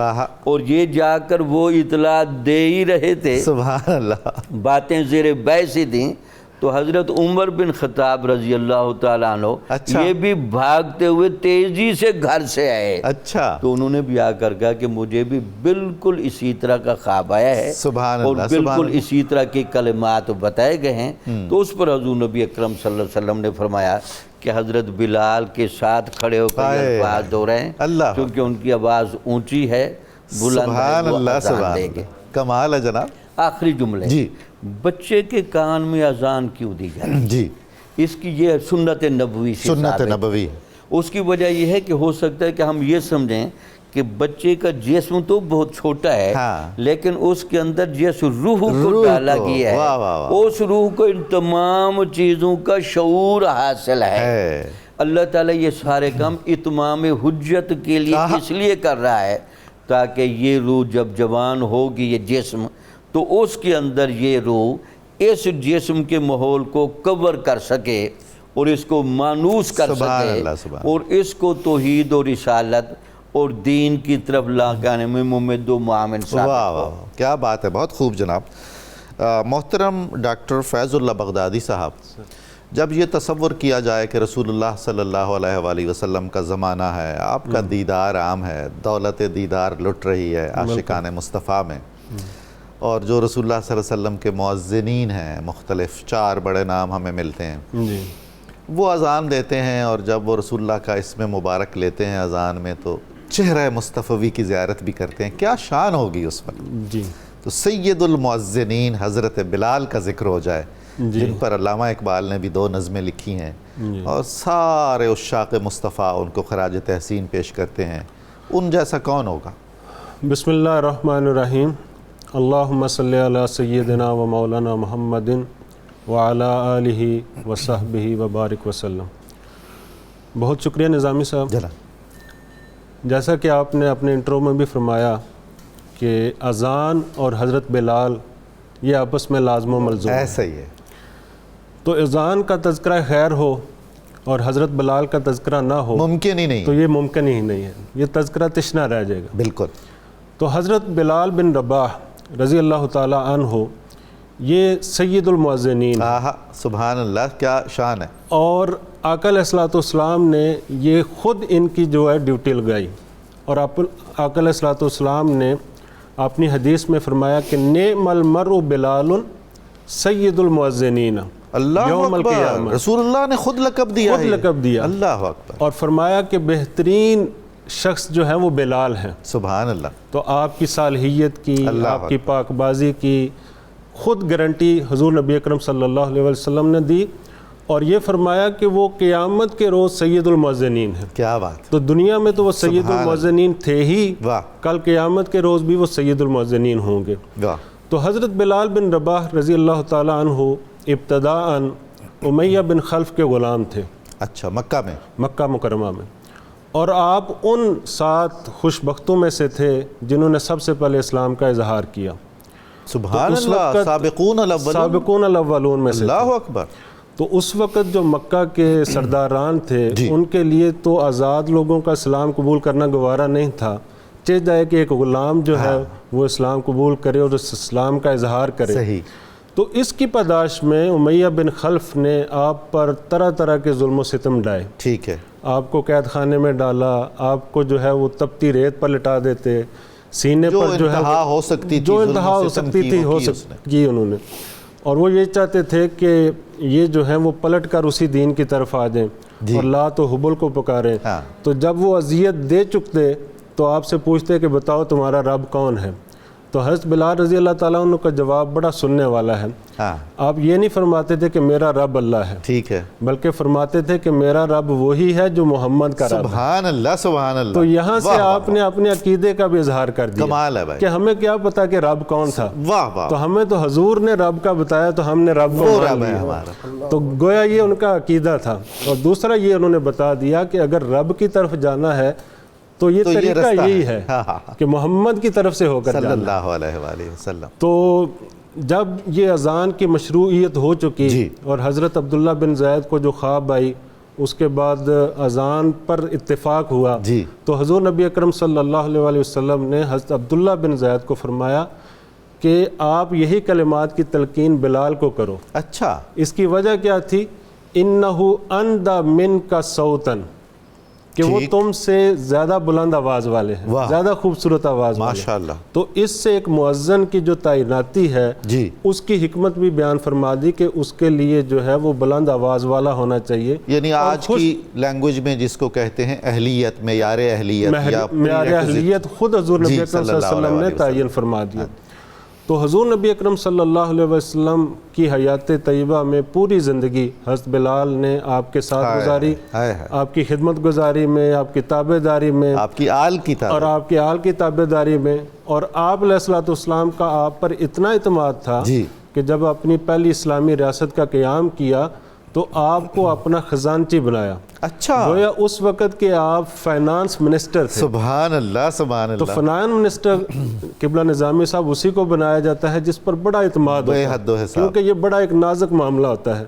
اور یہ جا کر وہ اطلاع دے ہی رہے تھے، سبحان اللہ، باتیں زیر بحث ہی تھیں، تو حضرت عمر بن خطاب رضی اللہ تعالیٰ عنہ اچھا۔ یہ بھی بھاگتے ہوئے تیزی سے گھر سے آئے، اچھا، تو انہوں نے بھی آ کر کہا کہ مجھے بھی بالکل اسی طرح کا خواب آیا ہے سبحان اور اللہ، سبحان بالکل اللہ۔ اسی طرح کے کلمات بتائے گئے ہیں۔ تو اس پر حضور نبی اکرم صلی اللہ علیہ وسلم نے فرمایا کہ حضرت بلال کے ساتھ کھڑے ہو کر یہ الفاظ دو رہے ہیں، اللہ، کیونکہ ان کی آواز اونچی ہے، بلند ہے، سبحان وہ اللہ، اذان سبحان دیں گے۔ اللہ، کمال ہے جناب۔ آخری جملے، جی بچے کے کان میں اذان کیوں دی جاتی؟ جی، اس کی یہ سنت نبوی سے سنت ثابت ہے۔ نبوی، اس کی وجہ یہ ہے کہ ہو سکتا ہے کہ ہم یہ سمجھیں کہ بچے کا جسم تو بہت چھوٹا ہے، ہاں، لیکن اس کے اندر جس روح کو روح ڈالا کو، گیا واہ ہے، واہ واہ، اس روح کو ان تمام چیزوں کا شعور حاصل ہے۔ اللہ تعالیٰ یہ سارے کام اتمام حجت کے لیے اس لیے کر رہا ہے تاکہ یہ روح جب جوان ہوگی، یہ جسم، تو اس کے اندر یہ روح اس جسم کے ماحول کو کور کر سکے اور اس کو مانوس کر سبحان سکے اللہ، سبحان اور اس کو توحید اور رسالت اور دین کی طرف لانے میں ممد و معاون ثابت واہ ہو۔ واہ، کیا بات ہے، بہت خوب جناب۔ محترم ڈاکٹر فیض اللہ بغدادی صاحب، جب یہ تصور کیا جائے کہ رسول اللہ صلی اللہ علیہ وآلہ وسلم کا زمانہ ہے، آپ کا دیدار عام ہے، دولت دیدار لٹ رہی ہے عاشقان مصطفیٰ میں، اور جو رسول اللہ صلی اللہ علیہ وسلم کے مؤذنین ہیں مختلف 4 بڑے نام ہمیں ملتے ہیں، جی وہ اذان دیتے ہیں، اور جب وہ رسول اللہ کا اسم مبارک لیتے ہیں اذان میں تو چہرہ مصطفی کی زیارت بھی کرتے ہیں، کیا شان ہوگی اس وقت۔ جی تو سید المؤذنین حضرت بلال کا ذکر ہو جائے، جن پر علامہ اقبال نے بھی 2 نظمیں لکھی ہیں، اور سارے عشاق مصطفیٰ ان کو خراج تحسین پیش کرتے ہیں، ان جیسا کون ہوگا؟ بسم اللہ الرحمن الرحیم، اللہم صلی علی سیدنا و مولانا محمد وعلی آلہ وصحبہ وبارک وسلم۔ بہت شکریہ نظامی صاحب۔ جناب، جیسا کہ آپ نے اپنے انٹرو میں بھی فرمایا کہ اذان اور حضرت بلال یہ آپس میں لازم و ملزوم ہے، ایسا ہی ہے، تو اذان کا تذکرہ خیر ہو اور حضرت بلال کا تذکرہ نہ ہو ممکن ہی نہیں، تو یہ ممکن ہی نہیں ہے، یہ تذکرہ تشنہ رہ جائے گا۔ بالکل۔ تو حضرت بلال بن رباح رضی اللہ تعالیٰ عنہ یہ سید المؤذنین، آہا، سبحان اللہ، کیا شان ہے۔ اور آقا علیہ الصلوۃ والسلام نے یہ خود ان کی جو ہے ڈیوٹی لگائی، اور آقا علیہ الصلوۃ والسلام نے اپنی حدیث میں فرمایا کہ نعم المرء بلال سید المؤذنین اللہ یوم اکبر، القیامہ، رسول اللہ نے خود لقب دیا خود ہے، لقب دیا، اللہ اکبر، اور فرمایا کہ بہترین شخص جو ہے وہ بلال ہیں۔ سبحان اللہ، تو آپ کی صالحیت کی، اللہ آپ کی اکبر، پاک بازی کی خود گارنٹی حضور نبی اکرم صلی اللہ علیہ وسلم نے دی، اور یہ فرمایا کہ وہ قیامت کے روز سید المؤذنین ہیں۔ کیا بات، تو دنیا میں تو وہ سید سبحان المؤذنین تھے ہی، واہ کل قیامت کے روز بھی وہ سید المؤذنین ہوں گے۔ واہ، تو حضرت بلال بن رباح رضی اللہ تعالیٰ عنہ ابتداءً امیہ بن خلف کے غلام تھے اچھا، مکہ میں، مکہ مکرمہ میں، اور آپ ان 7 خوش بختوں میں سے تھے جنہوں نے سب سے پہلے اسلام کا اظہار کیا۔ سبحان تو اس اللہ، وقت سابقون الاولون، سابقون الاولون میں سے تھے۔ اللہ اکبر، تو اس وقت جو مکہ کے سرداران تھے جی، ان کے لیے تو آزاد لوگوں کا اسلام قبول کرنا گوارا نہیں تھا، چاہے جائے کہ ایک غلام جو ہے وہ اسلام قبول کرے اور اس اسلام کا اظہار کرے۔ صحیح، تو اس کی پاداش میں امیہ بن خلف نے آپ پر طرح طرح کے ظلم و ستم ڈھائے، ٹھیک ہے، آپ کو قید خانے میں ڈالا، آپ کو جو ہے وہ تپتی ریت پر لٹا دیتے، سینے جو پر جو ہے انتہا ہو سکتی تھی، جو ظلم و انتہا ہو ستم سکتی کی تھی وہ ہو کی اس نے۔ کی انہوں نے، اور وہ یہ چاہتے تھے کہ یہ جو ہیں وہ پلٹ کر اسی دین کی طرف آ جائیں اور لات و حبل کو پکاریں۔ تو جب وہ اذیت دے چکتے تو آپ سے پوچھتے کہ بتاؤ تمہارا رب کون ہے؟ تو حضرت بلال رضی اللہ تعالیٰ عنہ کا جواب بڑا سننے والا ہے۔ آپ یہ نہیں فرماتے تھے کہ میرا رب اللہ ہے، ٹھیک ہے، بلکہ فرماتے تھے کہ میرا رب وہی ہے جو محمد کا رب ہے۔ سبحان اللہ، سبحان اللہ۔ تو یہاں سے آپ نے اپنے عقیدے کا بھی اظہار کر دیا، کمال ہے بھائی، کہ ہمیں کیا پتا کہ رب کون تھا، واہ واہ، تو ہمیں تو حضور نے رب کا بتایا تو ہم نے رب کو مان رب ہے لیا۔ ہمارا، تو گویا یہ ان کا عقیدہ تھا، اور دوسرا یہ انہوں نے بتا دیا کہ اگر رب کی طرف جانا ہے تو یہ طریقہ یہی ہے کہ محمد کی طرف سے ہو کر صلی جانا۔ اللہ علیہ وآلہ وسلم۔ تو جب یہ اذان کی مشروعیت ہو چکی اور حضرت عبداللہ بن زید کو جو خواب آئی، اس کے بعد اذان پر اتفاق ہوا، تو حضور نبی اکرم صلی اللہ علیہ وآلہ وسلم نے حضرت عبداللہ بن زید کو فرمایا کہ آپ یہی کلمات کی تلقین بلال کو کرو۔ اچھا، اس کی وجہ کیا تھی؟ انہو اندہ من کا صوتن، کہ وہ ٹھیک۔ تم سے زیادہ بلند آواز والے ہیں، واہ، زیادہ خوبصورت آواز والے ہیں۔ ماشاءاللہ۔ تو اس سے ایک مؤذن کی جو تعیناتی ہے جی، اس کی حکمت بھی بیان فرما دی کہ اس کے لیے جو ہے وہ بلند آواز والا ہونا چاہیے، یعنی آج کی لینگویج میں جس کو کہتے ہیں اہلیت، معیار اہلیت یا معیار اہلیت خود حضور نبی جی، اکرم صلی صلی اللہ علیہ وسلم نے علیہ تعین فرما دیا۔ تو حضور نبی اکرم صلی اللہ علیہ وسلم کی حیات طیبہ میں پوری زندگی حضرت بلال نے آپ کے ساتھ گزاری، آپ کی خدمت گزاری میں، آپ کی تابع داری میں، آپ کی آل کی طرح، اور آپ کی آل کی تابع داری میں، اور آپ علیہ الصلوۃ والسلام کا آپ پر اتنا اعتماد تھا جی، کہ جب اپنی پہلی اسلامی ریاست کا قیام کیا تو آپ کو اپنا خزانچی بنایا۔ اچھا، گویا اس وقت کے آپ فائنانس منسٹر تھے۔ سبحان اللہ، سبحان تو اللہ، فائنانس منسٹر قبلہ نظامی صاحب اسی کو بنایا جاتا ہے جس پر بڑا اعتماد بے ہوتا حد و ہے، حساب۔ کیونکہ یہ بڑا ایک نازک معاملہ ہوتا ہے۔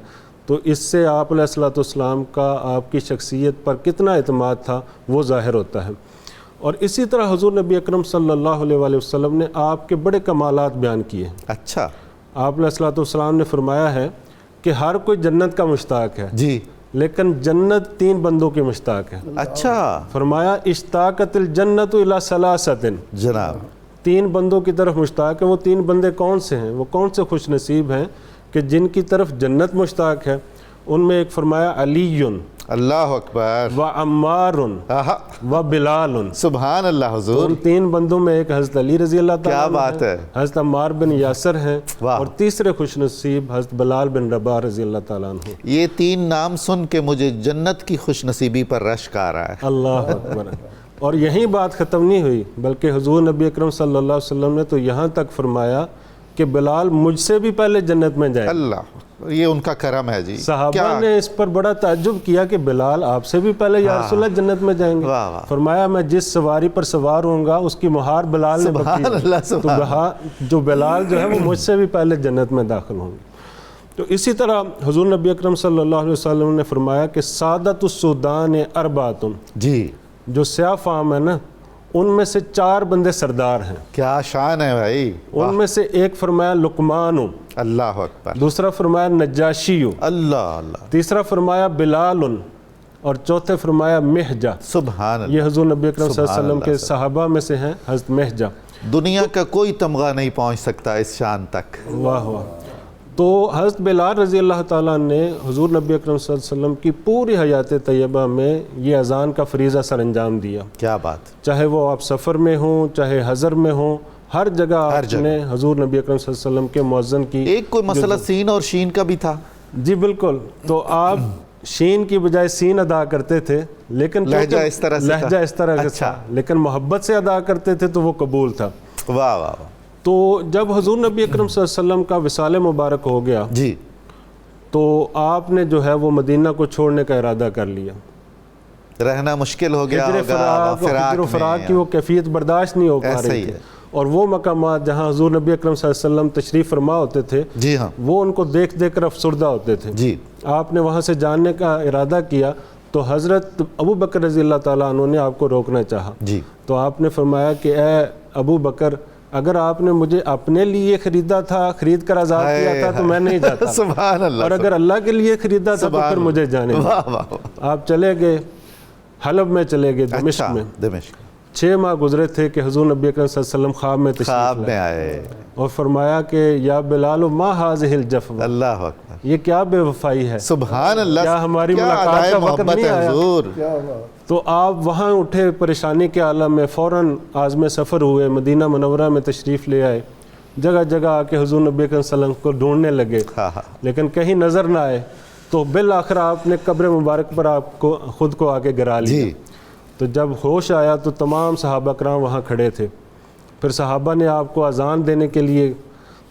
تو اس سے آپ علیہ الصلوۃ والسلام کا آپ کی شخصیت پر کتنا اعتماد تھا وہ ظاہر ہوتا ہے۔ اور اسی طرح حضور نبی اکرم صلی اللہ علیہ وآلہ وسلم نے آپ کے بڑے کمالات بیان کیے۔ اچھا، آپ علیہ الصلوۃ والسلام نے فرمایا ہے کہ ہر کوئی جنت کا مشتاق ہے، جی، لیکن جنت 3 بندوں کی مشتاق ہے۔ اچھا فرمایا اشتاقت الجنت الی ثلاثۃ، جناب، 3 بندوں کی طرف مشتاق ہے۔ وہ 3 بندے کون سے ہیں؟ وہ کون سے خوش نصیب ہیں کہ جن کی طرف جنت مشتاق ہے؟ ان میں ایک فرمایا علی اللہ اکبر، و عمار آہا، و بلال۔ سبحان اللہ تو حضور، ان 3 بندوں میں ایک حضرت علی رضی اللہ تعالیٰ کیا عنہ بات ہے، حضرت عمار بن یاسر ہیں، واہ۔ اور تیسرے خوش نصیب حضرت بلال بن رباح رضی اللہ تعالیٰ عنہ۔ یہ 3 نام سن کے مجھے جنت کی خوش نصیبی پر رشک آ رہا ہے۔ اللہ اکبر۔ اور یہیں بات ختم نہیں ہوئی، بلکہ حضور نبی اکرم صلی اللہ علیہ وسلم نے تو یہاں تک فرمایا کہ بلال مجھ سے بھی پہلے جنت میں جائے۔ اللہ، یہ ان کا کرم ہے جی۔ صحابہ نے اس پر بڑا تعجب کیا کہ بلال آپ سے بھی پہلے یا رسول اللہ جنت میں جائیں گے؟ واہ واہ، فرمایا میں جس سواری پر سوار ہوں گا اس کی مہار بلال نے سبحان بکی ہے، اللہ، سبحان جو بلال جو ہے وہ مجھ سے بھی پہلے جنت میں داخل ہوں گے۔ تو اسی طرح حضور نبی اکرم صلی اللہ علیہ وسلم نے فرمایا کہ سعادت السودان اربعۃ، جی، جو سیاہ فام ہے نا ان میں سے 4 بندے سردار ہیں۔ کیا شان ہے بھائی، ان میں سے ایک فرمایا لقمان، اللہ اکبر، دوسرا فرمایا نجاشی، اللہ اللہ، تیسرا فرمایا بلال، اور چوتھے فرمایا مہجہ۔ سبحان اللہ۔ یہ حضور نبی اکرم صلی اللہ علیہ وسلم سبحان کے اللہ، صحابہ میں سے ہیں حضرت مہجہ۔ دنیا کا کوئی تمغہ نہیں پہنچ سکتا اس شان تک۔ واہ واہ۔ تو حضرت بلال رضی اللہ تعالیٰ نے حضور نبی اکرم صلی اللہ علیہ وسلم کی پوری حیات طیبہ میں یہ اذان کا فریضہ سر انجام دیا، کیا بات، چاہے وہ آپ سفر میں ہوں چاہے حضر میں ہوں، ہر جگہ آپ نے حضور نبی اکرم صلی اللہ علیہ وسلم کے مؤذن کی ایک کوئی مسئلہ سین اور شین کا بھی تھا؟ جی بالکل۔ تو آپ شین کی بجائے سین ادا کرتے تھے، لیکن لہجہ اس طرح سے تھا؟ لہجہ اس طرح سے تھا، لیکن محبت سے ادا کرتے تھے تو وہ قبول تھا۔ واہ واہ واہ، تو جب حضور نبی اکرم صلی اللہ علیہ وسلم کا وصال مبارک ہو گیا جی، تو آپ نے جو ہے وہ مدینہ کو چھوڑنے کا ارادہ کر لیا۔ رہنا مشکل ہو گیا ہجر ہوگا، فراق و فراق کی وہ کیفیت برداشت نہیں ہو پا ایسا رہی ہی تھی، ہے۔ اور وہ مقامات جہاں حضور نبی اکرم صلی اللہ علیہ وسلم تشریف فرما ہوتے تھے جی ہاں، وہ ان کو دیکھ دیکھ کر افسردہ ہوتے تھے۔ جی، آپ نے وہاں سے جاننے کا ارادہ کیا تو حضرت ابو بکر رضی اللہ تعالیٰ عنہ نے آپ کو روکنا چاہا۔ جی، تو آپ نے فرمایا کہ اے ابو بکر، اگر آپ نے مجھے اپنے لیے خریدا تھا، خرید کر آزاد کیا تھا تو میں نہیں جاتا، سبحان اللہ، اور اگر اللہ کے لیے خریدا تھا تو پھر مجھے جانے دیں۔ واہ واہ واہ، آپ چلے گئے، حلب میں چلے گئے، دمشق میں۔ دمشق 6 ماہ گزرے تھے کہ حضور نبی اکرم صلی اللہ علیہ وسلم خواب میں خواب تشریف میں لائے آئے، اور فرمایا کہ یا بلال ما هذه الجفوہ، اللہ اکبر، یہ کیا بے وفائی ہے، سبحان اللہ، کیا ہماری کیا ملاقات ادائے کا وقت محبت نہیں ہے آیا؟ حضور۔ تو آپ وہاں اٹھے پریشانی کے عالم میں، فوراً عازم سفر ہوئے، مدینہ منورہ میں تشریف لے آئے، جگہ جگہ آ کے حضور نبی اکرم صلی اللہ علیہ وسلم کو ڈھونڈنے لگے، لیکن کہیں نظر نہ آئے۔ تو بالآخر آپ نے قبر مبارک پر آپ کو خود کو آ کے گرا لیا۔ تو جب ہوش آیا تو تمام صحابہ کرام وہاں کھڑے تھے۔ پھر صحابہ نے آپ کو اذان دینے کے لیے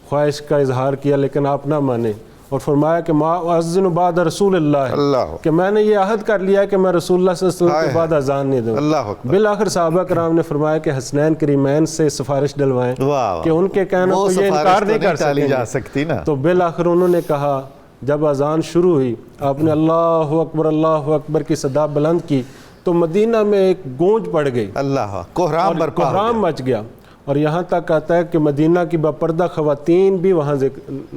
خواہش کا اظہار کیا، لیکن آپ نہ مانے اور فرمایا کہ ما اذن بعد رسول اللہ، کہ میں نے یہ عہد کر لیا کہ میں رسول اللہ صلی اللہ علیہ وسلم کے بعد اذان نہیں دوں گا۔ بالآخر صحابہ کرام نے فرمایا کہ حسنین کریمین سے سفارش ڈلوائیں کہ ان کے کہنے کو یہ انکار نہیں کر سکیں گے۔ تو بالآخر انہوں نے کہا، جب اذان شروع ہوئی آپ نے اللہ اکبر کی صدا بلند کی تو مدینہ میں ایک گونج پڑ گئی، اللہ، کوہرام مچ گیا، اور یہاں تک آتا ہے کہ مدینہ کی باپردہ خواتین بھی وہاں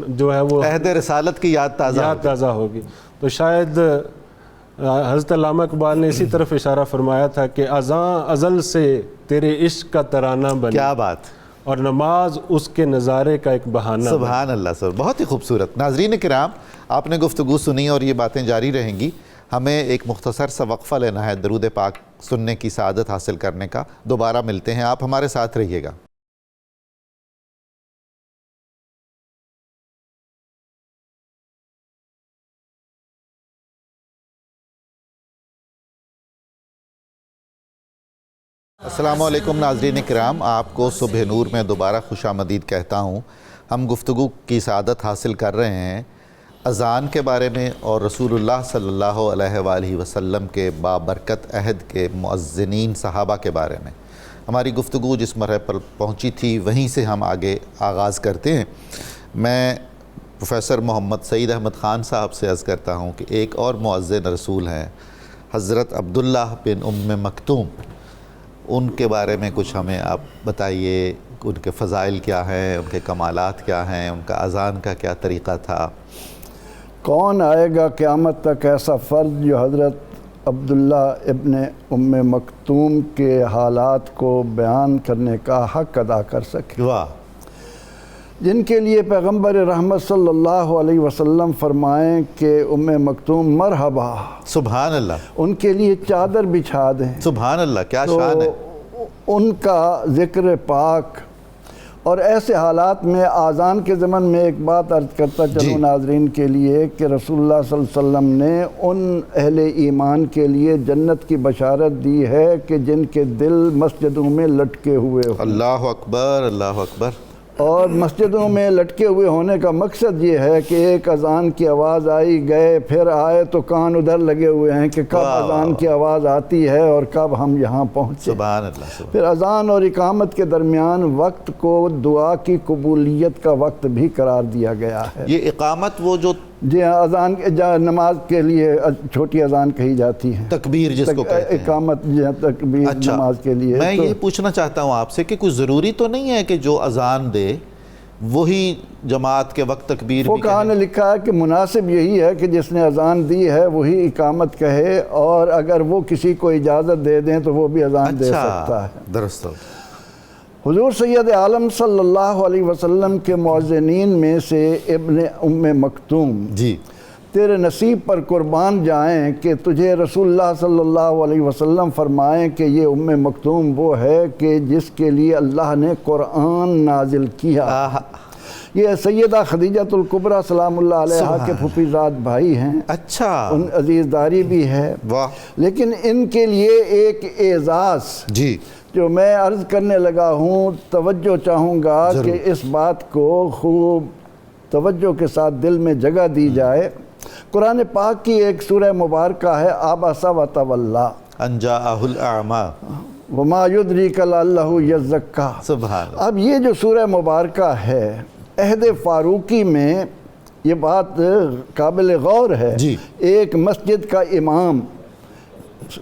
جو ہے وہ عہد رسالت کی یاد تازہ ہوگی. تو شاید حضرت علامہ اقبال نے اسی طرف اشارہ فرمایا تھا کہ اذاں ازل سے تیرے عشق کا ترانہ بنے. کیا بات. اور نماز اس کے نظارے کا ایک بہانہ. سبحان اللہ سر، بہت ہی خوبصورت. ناظرین کرام، آپ نے گفتگو سنی اور یہ باتیں جاری رہیں گی. ہمیں ایک مختصر سا وقفہ لینا ہے درود پاک سننے کی سعادت حاصل کرنے کا. دوبارہ ملتے ہیں، آپ ہمارے ساتھ رہیے گا. السلام علیکم ناظرین کرام، آپ کو صبح نور میں دوبارہ خوش آمدید کہتا ہوں. ہم گفتگو کی سعادت حاصل کر رہے ہیں اذان کے بارے میں اور رسول اللہ صلی اللہ علیہ وآلہ وسلم کے بابرکت عہد کے مؤذنین صحابہ کے بارے میں. ہماری گفتگو جس مرحلے پر پہنچی تھی وہیں سے ہم آگے آغاز کرتے ہیں. میں پروفیسر محمد سعید احمد خان صاحب سے عرض کرتا ہوں کہ ایک اور مؤذن رسول ہیں حضرت عبداللہ بن ام مکتوم. ان کے بارے میں کچھ ہمیں آپ بتائیے، ان کے فضائل کیا ہیں، ان کے کمالات کیا ہیں، ان کا اذان کا کیا طریقہ تھا. کون آئے گا قیامت تک ایسا فرد جو حضرت عبداللہ ابن ام مکتوم کے حالات کو بیان کرنے کا حق ادا کر سکے. واہ. جن کے لیے پیغمبر رحمت صلی اللہ علیہ وسلم فرمائیں کہ ام مکتوم مرحبا. سبحان اللہ. ان کے لیے چادر بچھا دیں. سبحان اللہ، کیا شان ہے. ان کا ذکر پاک اور ایسے حالات میں آذان کے ضمن میں ایک بات عرض کرتا چلوں ناظرین کے لیے کہ رسول اللہ صلی اللہ علیہ وسلم نے ان اہل ایمان کے لیے جنت کی بشارت دی ہے کہ جن کے دل مسجدوں میں لٹکے ہوئے ہوں. اللہ اکبر، اللہ اکبر. اور مسجدوں میں لٹکے ہوئے ہونے کا مقصد یہ ہے کہ ایک اذان کی آواز آئی گئے، پھر آئے تو کان ادھر لگے ہوئے ہیں کہ کب اذان کی آواز آتی ہے اور کب ہم یہاں پہنچے. سبحان اللہ. پھر اذان اور اقامت کے درمیان وقت کو دعا کی قبولیت کا وقت بھی قرار دیا گیا ہے. یہ اقامت وہ جو جی ہاں، اذان نماز کے لیے چھوٹی اذان کہی جاتی ہے، تکبیر جس کو کہتے ہیں. اقامت تکبیر نماز کے لیے. میں یہ پوچھنا چاہتا ہوں آپ سے کہ کوئی ضروری تو نہیں ہے کہ جو اذان دے وہی جماعت کے وقت تکبیر بھی کہے؟ فقہاء نے لکھا ہے کہ مناسب یہی ہے کہ جس نے اذان دی ہے وہی اقامت کہے، اور اگر وہ کسی کو اجازت دے دیں تو وہ بھی اذان دے سکتا ہے. درست. حضور سید عالم صلی اللہ علیہ وسلم کے مؤذنین میں سے ابن ام مکتوم جی تیرے نصیب پر قربان جائیں کہ تجھے رسول اللہ صلی اللہ علیہ وسلم فرمائیں کہ یہ ام مکتوم وہ ہے کہ جس کے لیے اللہ نے قرآن نازل کیا. یہ سیدہ خدیجۃ الکبریٰ سلام اللہ علیہا کے پھوپھی زاد بھائی ہیں. اچھا. ان عزیز داری بھی ہے. واہ. لیکن ان کے لیے ایک اعزاز جی جو میں عرض کرنے لگا ہوں، توجہ چاہوں گا کہ اس بات کو خوب توجہ کے ساتھ دل میں جگہ دی جائے. قرآن پاک کی ایک سورہ مبارکہ ہے عبس وتولی ان جاءہ الاعمی وما یدریک لعلہ یزکیٰ. سبحان اللہ. اب یہ جو سورہ مبارکہ ہے عہد فاروقی میں یہ بات قابل غور ہے. جی. ایک مسجد کا امام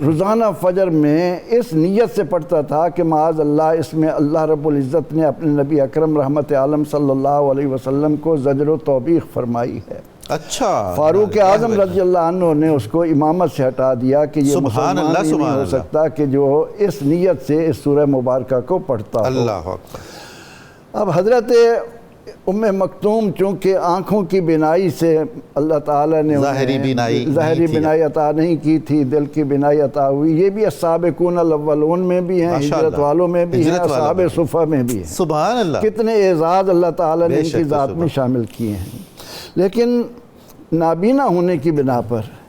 روزانہ فجر میں اس نیت سے پڑھتا تھا کہ معاذ اللہ اس میں اللہ رب العزت نے اپنے نبی اکرم رحمت عالم صلی اللہ علیہ وسلم کو زجر و توبیخ فرمائی ہے. اچھا. فاروق اعظم رضی اللہ عنہ نے اس کو امامت سے ہٹا دیا کہ یہ مسلمان ہی نہیں ہو سکتا کہ جو اس نیت سے اس سورہ مبارکہ کو پڑھتا ہو. اللہ اکبر. اب حضرت ام مکتوم چونکہ آنکھوں کی بینائی سے اللہ تعالیٰ نے ظاہری بینائی عطا نہیں کی تھی، دل کی بینائی عطا ہوئی. یہ بھی السابقون الاولون میں بھی ہیں، ہجرت والوں میں بھی ہیں، اصحاب صفہ میں بھی ہیں. سبحان اللہ. کتنے اعزاز اللہ تعالیٰ نے ان کی ذات میں شامل کیے ہیں. لیکن نابینا ہونے کی بنا پر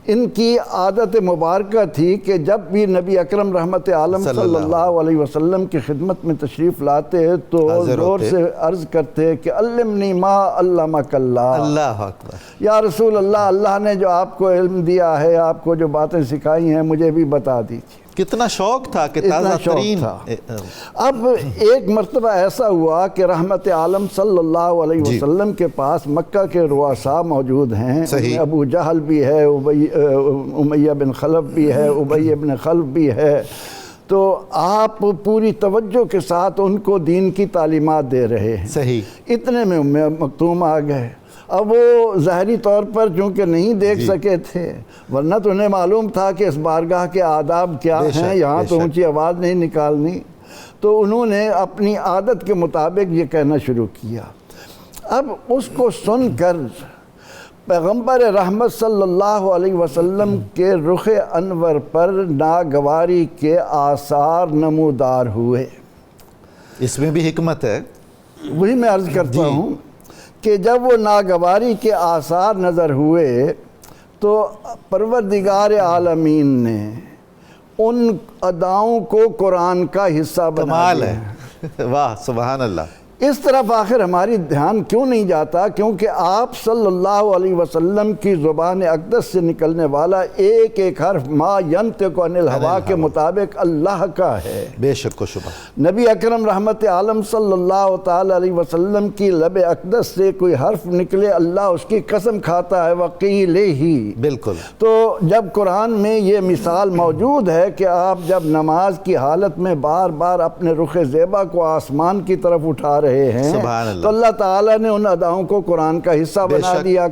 ان کی عادت مبارکہ تھی کہ جب بھی نبی اکرم رحمت عالم صلی اللہ علیہ وسلم کی خدمت میں تشریف لاتے تو زور سے عرض کرتے کہ علمنی ما علمک اللہ. اللہ اکبر. یا رسول اللہ، اللہ نے جو آپ کو علم دیا ہے، آپ کو جو باتیں سکھائی ہیں، مجھے بھی بتا دیجیے. کتنا شوق تھا کہ تازہ ترین. اب ایک مرتبہ ایسا ہوا کہ رحمت عالم صلی اللہ علیہ وسلم کے پاس مکہ کے رؤساء موجود ہیں. ابو جہل بھی ہے، امیہ بن خلف بھی ہے، ابی بن خلف بھی ہے. تو آپ پوری توجہ کے ساتھ ان کو دین کی تعلیمات دے رہے ہیں. صحیح. اتنے میں ام مکتوم آ گئے. اب وہ ظاہری طور پر چونکہ نہیں دیکھ سکے تھے، ورنہ تو انہیں معلوم تھا کہ اس بارگاہ کے آداب کیا ہیں، یہاں تو اونچی آواز نہیں نکالنی. تو انہوں نے اپنی عادت کے مطابق یہ کہنا شروع کیا. اب اس کو سن کر پیغمبر رحمت صلی اللہ علیہ وسلم کے رخ انور پر ناگواری کے آثار نمودار ہوئے. اس میں بھی حکمت ہے. وہی میں عرض کرتا ہوں کہ جب وہ ناگواری کے آثار نظر ہوئے تو پروردگار عالمین نے ان اداؤں کو قرآن کا حصہ بنا کمال دیا. ہے. واہ سبحان اللہ. اس طرف آخر ہماری دھیان کیوں نہیں جاتا؟ کیونکہ آپ صلی اللہ علیہ وسلم کی زبان اقدس سے نکلنے والا ایک ایک حرف ما ینطق عن الہوا کے مطابق اللہ کا ہے. بے شک و شبہ. نبی اکرم رحمت عالم صلی اللہ تعالی علیہ وسلم کی لب اقدس سے کوئی حرف نکلے اللہ اس کی قسم کھاتا ہے وقیل ہی. بالکل. تو جب قرآن میں یہ مثال موجود ہے کہ آپ جب نماز کی حالت میں بار بار اپنے رخ زیبا کو آسمان کی طرف اٹھا رہے ہیں تو اللہ تعالیٰ نے ان اداؤں کو قرآن کا حصہ بنا دیا.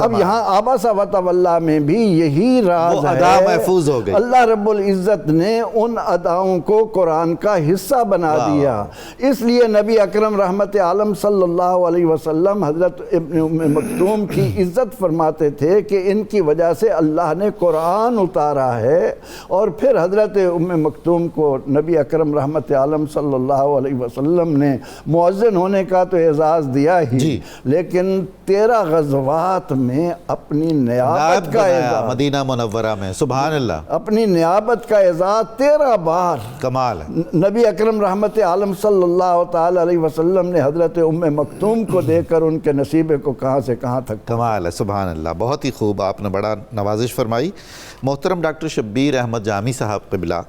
اب یہاں عبس وتولی میں بھی یہی راز ہے. ادا محفوظ ہو گئی. اللہ رب العزت نے ان اداؤں کو قرآن کا حصہ بنا دیا. اس لیے نبی اکرم رحمت عالم صلی اللہ علیہ وسلم حضرت ابن ام مکتوم کی عزت فرماتے تھے کہ ان کی وجہ سے اللہ نے قرآن اتارا ہے. اور پھر حضرت ام مکتوم کو نبی اکرم رحمت عالم صلی اللہ علیہ وسلم نے مؤذن ہونے کا تو اعزاز دیا ہی، لیکن 13 غزوات میں اپنی نیابت کا اعزاز، مدینہ منورہ میں سبحان اللہ، اپنی نیابت کا اعزاز 13 بار. کمال ہے. نبی اکرم رحمت عالم صلی اللہ تعالی علیہ وسلم نے حضرت ام مکتوم کو دیکھ کر ان کے نصیبے کو کہاں سے کہاں تک. کمال ہے سبحان اللہ. بہت ہی خوب، آپ نے بڑا نوازش فرمائی. محترم ڈاکٹر شبیر احمد جامی صاحب قبلہ،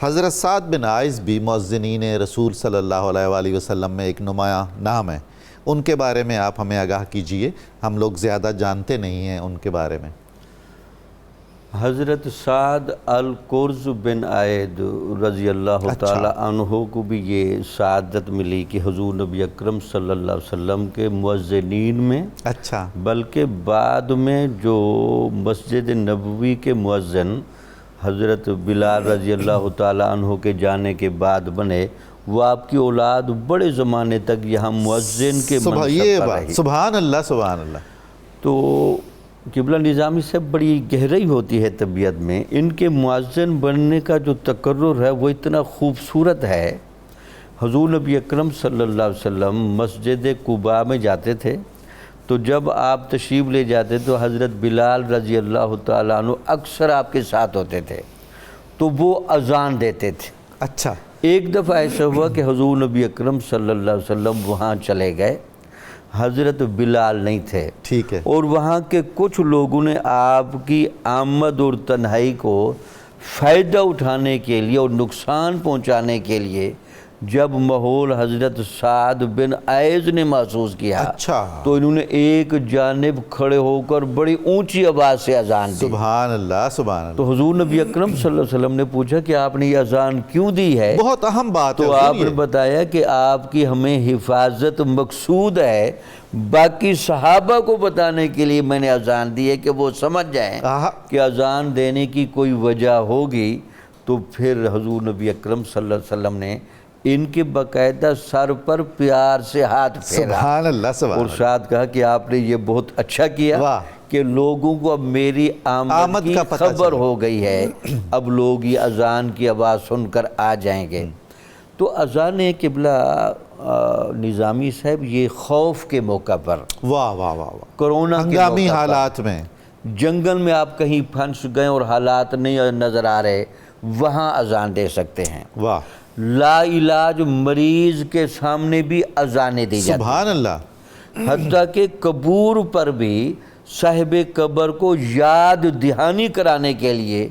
حضرت سعد بن عائذ بھی مؤذنین رسول صلی اللہ علیہ وآلہ وسلم میں ایک نمایاں نام ہے. ان کے بارے میں آپ ہمیں آگاہ کیجئے، ہم لوگ زیادہ جانتے نہیں ہیں ان کے بارے میں. حضرت سعد القرظ بن عائد رضی اللہ تعالی عنہ کو بھی یہ سعادت ملی کہ حضور نبی اکرم صلی اللہ علیہ وسلم کے مؤذنین میں، اچھا، بلکہ بعد میں جو مسجد نبوی کے مؤذن حضرت بلال رضی اللہ تعالیٰ عنہ کے جانے کے بعد بنے، وہ آپ کی اولاد بڑے زمانے تک یہاں مؤذن کے منصب پر رہی. سبحان اللہ سبحان اللہ. تو قبلہ نظامی سے بڑی گہرائی ہوتی ہے طبیعت میں. ان کے مؤذن بننے کا جو تقرر ہے وہ اتنا خوبصورت ہے. حضور نبی اکرم صلی اللہ علیہ وسلم مسجد قباء میں جاتے تھے تو جب آپ تشریف لے جاتے تو حضرت بلال رضی اللہ تعالیٰ عنہ اکثر آپ کے ساتھ ہوتے تھے تو وہ اذان دیتے تھے. اچھا. ایک دفعہ ایسا ہوا کہ حضور نبی اکرم صلی اللہ علیہ وسلم وہاں چلے گئے، حضرت بلال نہیں تھے. ٹھیک ہے. اور وہاں کے کچھ لوگوں نے آپ کی آمد اور تنہائی کو فائدہ اٹھانے کے لیے اور نقصان پہنچانے کے لیے جب ماحول حضرت سعد بن عائذ نے محسوس کیا، اچھا، تو انہوں نے ایک جانب کھڑے ہو کر بڑی اونچی آواز سے اذان دی. سبحان اللہ سبحان اللہ. تو حضور نبی اکرم صلی اللہ علیہ وسلم نے پوچھا کہ آپ نے یہ اذان کیوں دی ہے؟ بہت اہم بات ہے. تو آپ نے بتایا کہ آپ کی ہمیں حفاظت مقصود ہے، باقی صحابہ کو بتانے کے لیے میں نے اذان دی ہے کہ وہ سمجھ جائیں کہ اذان دینے کی کوئی وجہ ہوگی. تو پھر حضور نبی اکرم صلی اللہ علیہ وسلم نے ان کے باقاعدہ سر پر پیار سے ہاتھ پھیرا. سبحان اللہ سبحان اور ساتھ کہا کہ آپ نے یہ بہت اچھا کیا کہ لوگوں کو اب میری آمد کی خبر ہو گئی ہے، اب لوگ یہ اذان کی آواز سن کر آ جائیں گے. تو اذان قبلہ نظامی صاحب یہ خوف کے موقع پر، واہ واہ واہ، کرونا کے ہنگامی حالات میں، جنگل میں آپ کہیں پھنس گئے اور حالات نہیں نظر آ رہے، وہاں اذان دے سکتے ہیں. واہ. لا علاج مریض کے سامنے بھی اذانیں دی جاتی ہیں. سبحان اللہ. حتیٰ کہ قبور پر بھی صاحب قبر کو یاد دہانی کرانے کے لیے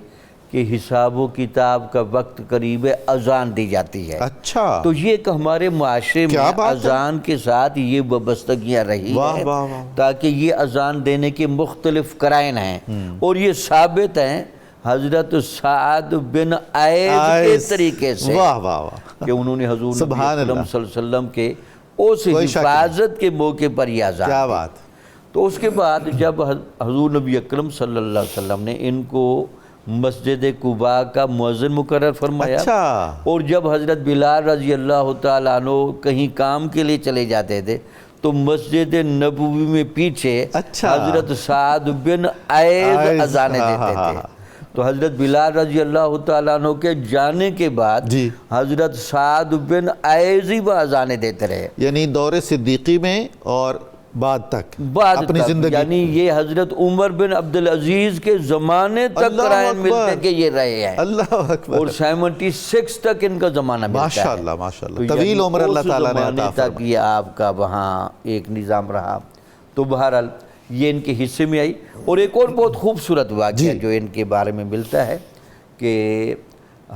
کہ حساب و کتاب کا وقت قریب ہے، اذان دی جاتی ہے. اچھا. تو یہ ایک ہمارے معاشرے میں اذان کے ساتھ یہ وابستگیاں رہی ہیں تاکہ یہ اذان دینے کے مختلف قرائن ہیں اور یہ ثابت ہیں. حضرت سعد بن عیض کے طریقے سے واہ واہ واہ، کہ انہوں نے حضور نبی سبحان اکرم اللہ، صلی اللہ علیہ وسلم کے اس کوئی شک نہیں، حفاظت کے موقع پر یہ اذان کیا دی۔ بات، تو اس کے بعد جب حضور نبی اکرم صلی اللہ علیہ وسلم نے ان کو مسجد قباء کا مؤذن مقرر فرمایا، اچھا اور جب حضرت بلال رضی اللہ تعالیٰ عنہ کہیں کام کے لیے چلے جاتے تھے تو مسجد نبوی میں پیچھے اچھا، حضرت سعد بن عیض اذانیں دیتے تھے۔ تو حضرت بلال رضی اللہ تعالیٰ عنہ کے جانے کے بعد جی، حضرت سعد بن عیض ہی وہ اذانیں دیتے رہے یعنی دور صدیقی میں اور بعد تک بعد اپنی تک، زندگی، یعنی یہ حضرت عمر بن عبدالعزیز کے زمانے تک اللہ قرائن ملتے ہیں اکبر، کہ یہ رہے ہیں، اللہ اکبر، اور 76 تک ان کا زمانہ ملتا ہے۔ ماشاءاللہ ماشاءاللہ، تو طویل یعنی عمر اللہ اس تعالیٰ نے زمانے عطا تک فرمائی۔ یہ آپ کا وہاں ایک نظام رہا۔ تو بہرحال یہ ان کے حصے میں آئی۔ اور ایک اور بہت خوبصورت واقعہ جو ان کے بارے میں ملتا ہے کہ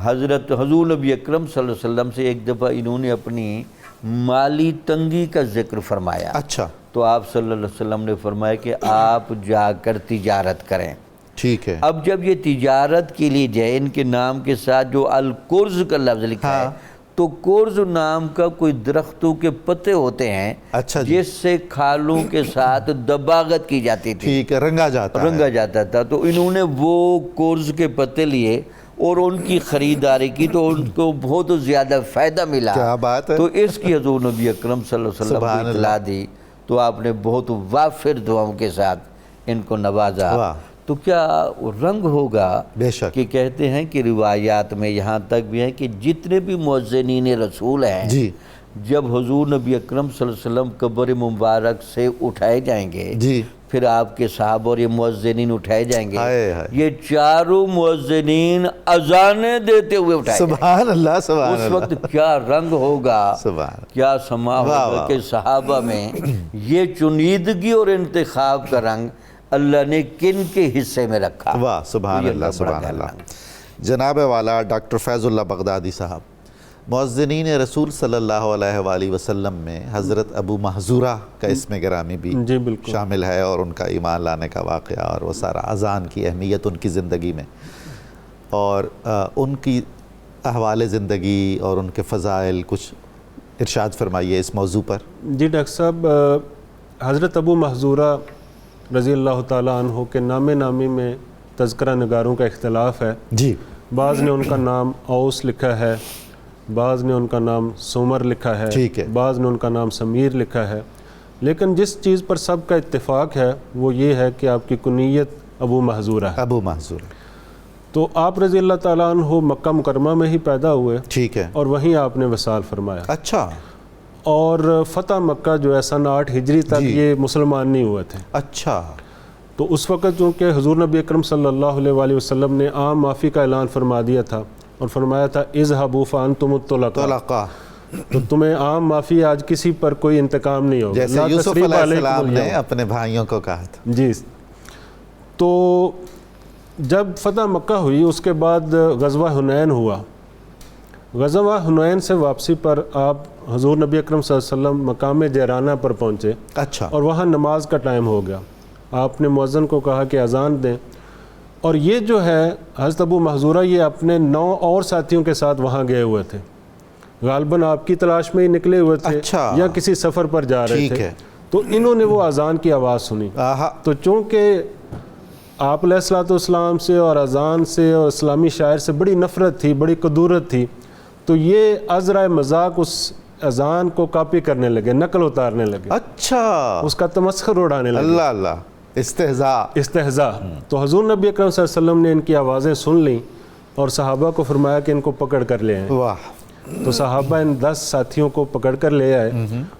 حضرت حضور نبی اکرم صلی اللہ علیہ وسلم سے ایک دفعہ انہوں نے اپنی مالی تنگی کا ذکر فرمایا، اچھا تو آپ صلی اللہ علیہ وسلم نے فرمایا کہ آپ جا کر تجارت کریں۔ ٹھیک ہے، اب جب یہ تجارت کے لیے جائے، ان کے نام کے ساتھ جو القرض کا لفظ لکھا ہے، تو قرض نام کا کوئی درختوں کے پتے ہوتے ہیں اچھا جی، جس سے کھالوں کے ساتھ دباغت کی جاتی تھی، ٹھیک ہے، رنگا جاتا ہے، رنگا جاتا تھا۔ تو انہوں نے وہ قرض کے پتے لیے اور ان کی خریداری کی تو ان کو بہت زیادہ فائدہ ملا۔ کیا بات ہے، تو اس کی حضور نبی اکرم صلی اللہ علیہ وسلم سبحان کو اطلاع دی تو آپ نے بہت وافر دعاؤں کے ساتھ ان کو نوازا۔ واہ، تو کیا رنگ ہوگا بے شک، کہ کہتے ہیں کہ روایات میں یہاں تک بھی ہے کہ جتنے بھی مؤذنین رسول ہیں جی جب حضور نبی اکرم صلی اللہ علیہ وسلم قبر مبارک سے اٹھائے جائیں گے، جی، پھر آپ کے صحابہ اور یہ مؤذنین اٹھائے جائیں گے، ہائے ہائے، یہ چاروں مؤذنین اذانیں دیتے ہوئے اٹھائے جائیں سبحان اللہ سبحان گے۔ اس اللہ، وقت کیا رنگ ہوگا، سبحان کیا سما واہ ہوگا واہ، کہ صحابہ میں یہ چنیدگی اور انتخاب کا رنگ اللہ نے کن کے حصے میں رکھا۔ واہ، سبحان یہ اللہ بڑا سبحان گہرا اللہ۔ رنگ۔ جناب والا ڈاکٹر فیض اللہ بغدادی صاحب، مؤذنین رسول صلی اللہ علیہ وآلہ وسلم میں حضرت ابو محذورہ کا اسم گرامی بھی جی بالکل، شامل ہے، اور ان کا ایمان لانے کا واقعہ اور وہ سارا اذان کی اہمیت ان کی زندگی میں، اور ان کی احوال زندگی اور ان کے فضائل کچھ ارشاد فرمائیے اس موضوع پر۔ جی ڈاکٹر صاحب، حضرت ابو محذورہ رضی اللہ تعالیٰ عنہ کے نام نامی میں تذکرہ نگاروں کا اختلاف ہے۔ جی، بعض نے ان کا نام اوس لکھا ہے، بعض نے ان کا نام سمر لکھا ہے، ٹھیک ہے، بعض نے ان کا نام سمیر لکھا ہے، لیکن جس چیز پر سب کا اتفاق ہے وہ یہ ہے کہ آپ کی کنیت ابو محذورہ ہے۔ ابو محذورہ، تو آپ رضی اللہ تعالیٰ عنہ مکہ مکرمہ میں ہی پیدا ہوئے ٹھیک ہے، اور وہیں آپ نے وصال فرمایا، اچھا اور فتح مکہ جو ہے سن 8 ہجری تک جی، یہ مسلمان نہیں ہوئے تھے۔ اچھا، تو اس وقت چونکہ حضور نبی اکرم صلی اللہ علیہ وآلہ وسلم نے عام معافی کا اعلان فرما دیا تھا اور فرمایا تھا اذهبوا فانتم الطلقاء، طلقہ، تو تمہیں عام معافی، آج کسی پر کوئی انتقام نہیں ہوگا، جیسے لا یوسف تثریب علیہ علیکم السلام نے اليوم۔ اپنے بھائیوں کو کہا تھا۔ جی، تو جب فتح مکہ ہوئی اس کے بعد غزوہ حنین ہوا۔ غزوہ حنین سے واپسی پر آپ حضور نبی اکرم صلی اللہ علیہ وسلم مقام جیرانہ پر پہنچے اچھا، اور وہاں نماز کا ٹائم ہو گیا۔ آپ نے مؤذن کو کہا کہ اذان دیں، اور یہ جو ہے حضرت ابو محذورہ یہ اپنے 9 اور ساتھیوں کے ساتھ وہاں گئے ہوئے تھے، غالباً آپ کی تلاش میں ہی نکلے ہوئے تھے اچھا، یا کسی سفر پر جا رہے ٹھیک تھے۔ ہے، تو انہوں نے وہ اذان کی آواز سنی، آہا، تو چونکہ آپ علیہ الصلوۃ والسلام سے اور اذان سے اور اسلامی شاعر سے بڑی نفرت تھی، بڑی قدورت تھی، تو یہ عذرائے مذاق اس اذان کو کاپی کرنے لگے، نقل اتارنے لگے، اچھا، اس کا تمسخر اڑانے لگے، اللہ اللہ، استہزاء، استہزاء۔ تو حضور نبی اکرم صلی اللہ علیہ وسلم نے ان کی آوازیں سن لیں اور صحابہ کو فرمایا کہ ان کو پکڑ کر لے آئیں۔ واہ، تو صحابہ ان 10 ساتھیوں کو پکڑ کر لے آئے۔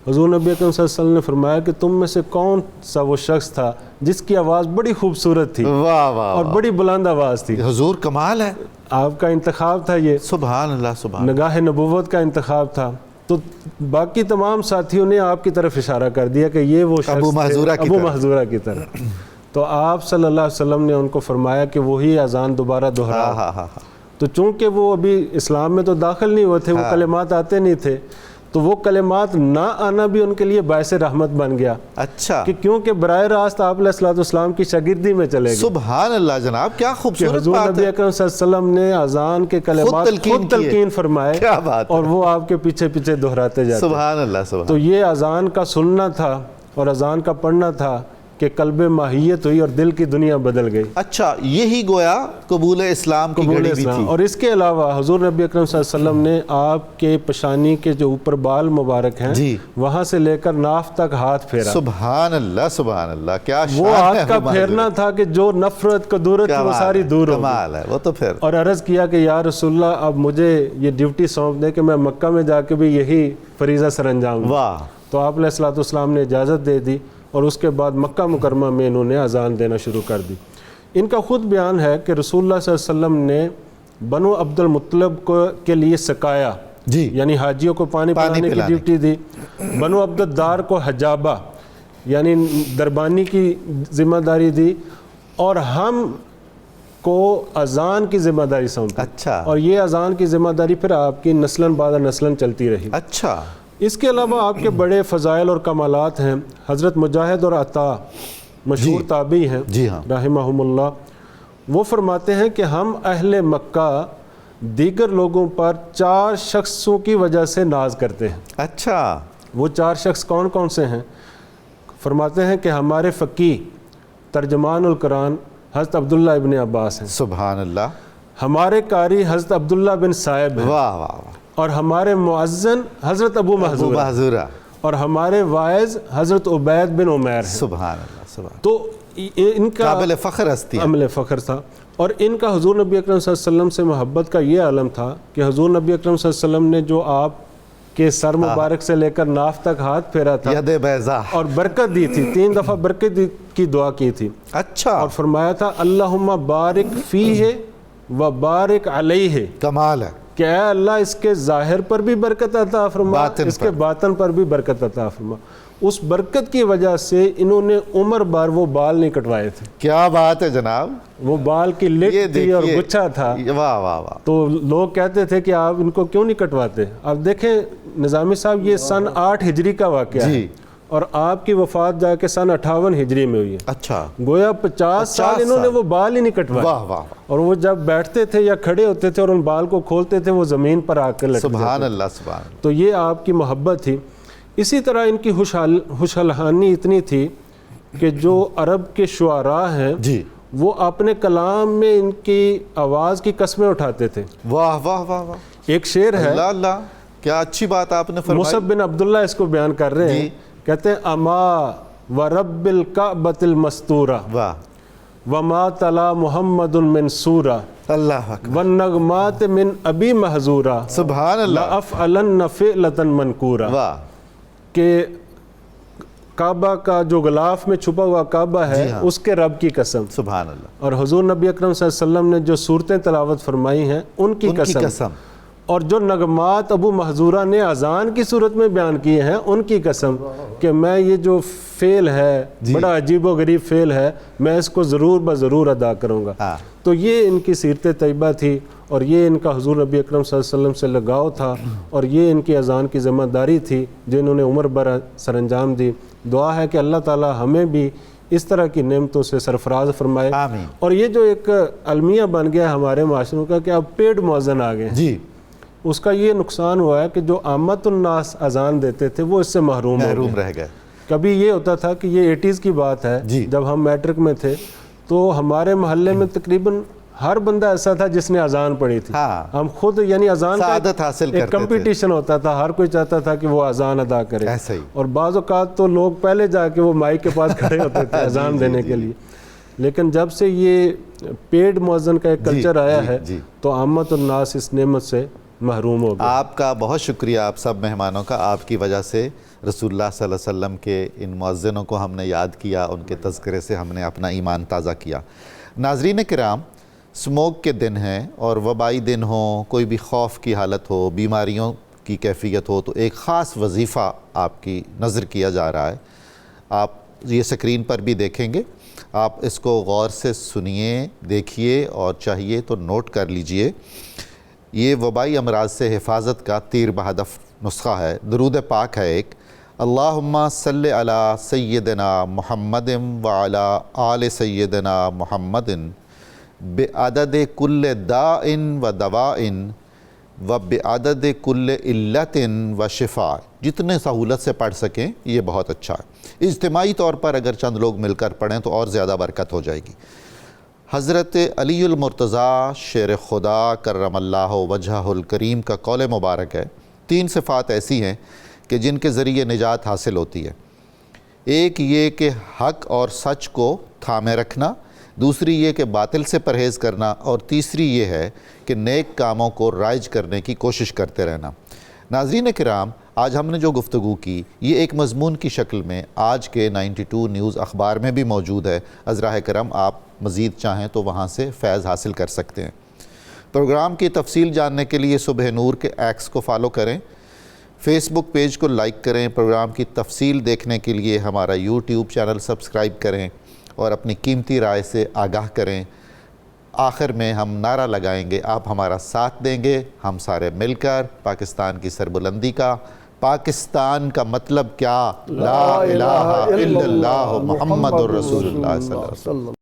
حضور نبی اکرم صلی اللہ علیہ وسلم نے فرمایا کہ تم میں سے کون سا وہ شخص تھا جس کی آواز بڑی خوبصورت تھی واہ واہ، اور بڑی بلند آواز تھی؟ حضور کمال ہے، آپ کا انتخاب تھا، یہ سبحان اللہ سبحان اللہ، نگاہ نبوت کا انتخاب تھا۔ تو باقی تمام ساتھیوں نے آپ کی طرف اشارہ کر دیا کہ یہ وہ شخص ابو محذورہ تھے، کی ابو طرف۔ محذورہ کی طرف۔ تو آپ صلی اللہ علیہ وسلم نے ان کو فرمایا کہ وہی اذان دوبارہ دہراؤ۔ ہاں ہاں، تو چونکہ وہ ابھی اسلام میں تو داخل نہیں ہوئے تھے، وہ کلمات آتے نہیں تھے، تو تو وہ کلمات نہ آنا بھی ان کے لیے باعث رحمت بن گیا اچھا کہ کیونکہ براہ راست آپ علیہ الصلوۃ والسلام کی شاگردی میں چلے گئے سبحان اللہ جناب، کیا کہ خوبصورت حضور بات نبی ہے. اکرم صلی اللہ علیہ وسلم نے اذان کے کلمات خود تلقین فرمائے، کیا بات ہے. اور وہ آپ کے پیچھے پیچھے دہراتے جاتے. سبحان اللہ سبحان. تو یہ اذان کا سننا تھا اور اذان کا پڑھنا تھا کہ قلب ماہیت ہوئی اور دل کی دنیا بدل گئی. اچھا یہی گویا قبول اسلام کی گھڑی بھی تھی. اور اس کے علاوہ حضور نبی اکرم صلی اللہ علیہ وسلم نے آپ کے پشانی کے جو اوپر بال مبارک ہیں جی وہاں سے لے کر ناف تک ہاتھ پھیرا. سبحان اللہ کیا شان وہ ہے ہاتھ کا ہمارے پھیرنا تھا کہ جو نفرت قدورت کیا تھی وہ بات ساری ہے، دور ہو کمال ہے وہ تو پھر. اور عرض کیا کہ یا رسول اللہ اب مجھے یہ ڈیوٹی سونپ دے کہ میں مکہ میں جا کے بھی یہی فریضہ سر انجام دوں. واہ. تو آپ علیہ الصلوۃ والسلام نے اجازت دے دی اور اس کے بعد مکہ مکرمہ میں انہوں نے اذان دینا شروع کر دی. ان کا خود بیان ہے کہ رسول اللہ صلی اللہ علیہ وسلم نے بنو عبد المطلب کے لیے سقایا، جی یعنی حاجیوں کو پانی پلانے کی ڈیوٹی دی. بنو عبد الدار کو حجابہ یعنی دربانی کی ذمہ داری دی، اور ہم کو اذان کی ذمہ داری سونپی. اچھا. اور یہ اذان کی ذمہ داری پھر آپ کی نسلاً بعد نسلاً چلتی رہی. اچھا. اس کے علاوہ آپ کے بڑے فضائل اور کمالات ہیں. حضرت مجاہد اور عطا مشہور تابعی ہیں جی ہاں رحمہم اللہ، وہ فرماتے ہیں کہ ہم اہل مکہ دیگر لوگوں پر 4 شخصوں کی وجہ سے ناز کرتے ہیں. اچھا. وہ 4 شخص کون کون سے ہیں؟ فرماتے ہیں کہ ہمارے فقیہ ترجمان القرآن حضرت عبداللہ ابن عباس ہیں، سبحان اللہ. ہمارے قاری حضرت عبداللہ بن صائب ہیں، واہ واہ واہ. اور ہمارے مؤذن حضرت ابو محذور ہیں، محذورہ. اور ہمارے واعظ حضرت عبید بن عمیر ہیں. سبحان اللہ سبحان. تو ان کا قابل فخر ہستی ہے. عمل فخر تھا. اور ان کا حضور نبی اکرم صلی اللہ علیہ وسلم سے محبت کا یہ عالم تھا کہ حضور نبی اکرم صلی اللہ علیہ وسلم نے جو آپ کے سر مبارک سے لے کر ناف تک ہاتھ پھیرا تھا ید بیضا، اور برکت دی تھی، 3 دفعہ برکت کی دعا کی تھی. اچھا. اور فرمایا تھا اللہم بارک فیہ و بارک علیہ، کمال ہے. کہ اے اللہ اس کے ظاہر پر بھی برکت عطا فرما، باطن اس کے باطن پر بھی برکت عطا فرما. اس برکت کی وجہ سے انہوں نے عمر بار وہ بال نہیں کٹوائے تھے. کیا بات ہے جناب. وہ بال کی لٹ تھی اور گچھا تھا. واہ واہ واہ. تو لوگ کہتے تھے کہ آپ ان کو کیوں نہیں کٹواتے. اب دیکھیں نظامی صاحب، یہ سن 8 ہجری کا واقعہ ہے اور آپ کی وفات جا کے سن 58 ہجری میں ہوئی ہے. اچھا. گویا 50 سال انہوں نے وہ بال ہی نہیں کٹوائے. واہ واہ. اور وہ جب بیٹھتے تھے یا کھڑے ہوتے تھے اور ان بال کو کھولتے تھے وہ زمین پر آ کر لٹک جاتے. سبحان اللہ سبحان. تو یہ آپ کی محبت تھی. اسی طرح ان کی خوشحالانی اتنی تھی کہ جو عرب کے شعراء ہیں جی وہ اپنے کلام میں ان کی آواز کی قسمیں اٹھاتے تھے. واہ واہ واہ واہ. ایک شعر ہے، اللہ اللہ، کیا اچھی بات آپ نے فرمائی. مصعب بن عبداللہ اس کو بیان کر رہے ہیں. کہتے ہیں اما ورب الکعبۃ المستورہ واہ. وما تلا محمد من سورہ اللہ اکبر. والنغمات من ابی محذورہ سبحان اللہ. لأفعلن فعلۃ منکورہ. واہ. کہ کعبہ کا جو غلاف میں چھپا ہوا کعبہ ہے اس کے رب کی قسم. سبحان اللہ. اور حضور نبی اکرم صلی اللہ علیہ وسلم نے جو صورتیں تلاوت فرمائی ہیں ان کی قسم. اور جو نغمات ابو محذورہ نے اذان کی صورت میں بیان کیے ہیں ان کی قسم کہ میں یہ جو فعل ہے بڑا عجیب و غریب فعل ہے، میں اس کو ضرور بضرور ادا کروں گا. تو یہ ان کی سیرت طیبہ تھی اور یہ ان کا حضور نبی اکرم صلی اللہ علیہ وسلم سے لگاؤ تھا اور یہ ان کی اذان کی ذمہ داری تھی جو انہوں نے عمر بھر سر انجام دی. دعا ہے کہ اللہ تعالی ہمیں بھی اس طرح کی نعمتوں سے سرفراز فرمائے. آمین. اور یہ جو ایک المیہ بن گیا ہمارے معاشروں کا کہ اب پیڈ مؤذن آ گئے، جی اس کا یہ نقصان ہوا ہے کہ جو عامت الناس اذان دیتے تھے وہ اس سے محروم رہ گئے. کبھی یہ ہوتا تھا کہ یہ 80s کی بات ہے، جب ہم میٹرک میں تھے تو ہمارے محلے میں تقریباً ہر بندہ ایسا تھا جس نے اذان پڑھی تھی. ہم خود یعنی اذان کا ایک کمپٹیشن ہوتا تھا، ہر کوئی چاہتا تھا کہ وہ اذان ادا کرے. اور بعض اوقات تو لوگ پہلے جا کے وہ مائک کے پاس کھڑے ہوتے تھے اذان دینے کے لیے. لیکن جب سے یہ پیڈ مؤذن کا ایک کلچر آیا ہے تو عامت الناس اس نعمت سے محروم ہو گئے. آپ کا بہت شکریہ آپ سب مہمانوں کا. آپ کی وجہ سے رسول اللہ صلی اللہ علیہ وسلم کے ان مؤذنوں کو ہم نے یاد کیا، ان کے تذکرے سے ہم نے اپنا ایمان تازہ کیا. ناظرین کرام، سموگ کے دن ہیں اور وبائی دن ہوں، کوئی بھی خوف کی حالت ہو، بیماریوں کی کیفیت ہو، تو ایک خاص وظیفہ آپ کی نظر کیا جا رہا ہے. آپ یہ سکرین پر بھی دیکھیں گے، آپ اس کو غور سے سنیے، دیکھیے اور چاہیے تو نوٹ کر لیجئے. یہ وبائی امراض سے حفاظت کا تیر بہدف نسخہ ہے، درود پاک ہے ایک، اللہم صلی علی سیدنا محمد وعلی آل سیدنا محمد بعدد کل داء و دواء و بعدد کل علت و شفاء۔ جتنے سہولت سے پڑھ سکیں یہ بہت اچھا ہے۔ اجتماعی طور پر اگر چند لوگ مل کر پڑھیں تو اور زیادہ برکت ہو جائے گی۔ حضرت علی المرتضیٰ شیر خدا کرم اللہ وجہہ الکریم کا قول مبارک ہے، 3 صفات ایسی ہیں کہ جن کے ذریعے نجات حاصل ہوتی ہے۔ ایک یہ کہ حق اور سچ کو تھامے رکھنا، دوسری یہ کہ باطل سے پرہیز کرنا، اور تیسری یہ ہے کہ نیک کاموں کو رائج کرنے کی کوشش کرتے رہنا۔ ناظرین کرام، آج ہم نے جو گفتگو کی یہ ایک مضمون کی شکل میں آج کے 92 نیوز اخبار میں بھی موجود ہے۔ عذراء کرم آپ مزید چاہیں تو وہاں سے فیض حاصل کر سکتے ہیں۔ پروگرام کی تفصیل جاننے کے لیے صبح نور کے ایکس کو فالو کریں، فیس بک پیج کو لائک کریں، پروگرام کی تفصیل دیکھنے کے لیے ہمارا یوٹیوب چینل سبسکرائب کریں اور اپنی قیمتی رائے سے آگاہ کریں۔ آخر میں ہم نعرہ لگائیں گے، آپ ہمارا ساتھ دیں گے، ہم سارے مل کر پاکستان کی سربلندی کا، پاکستان کا مطلب کیا، لا الہ الا اللہ محمد الرسول اللہ صلی اللہ علیہ وسلم۔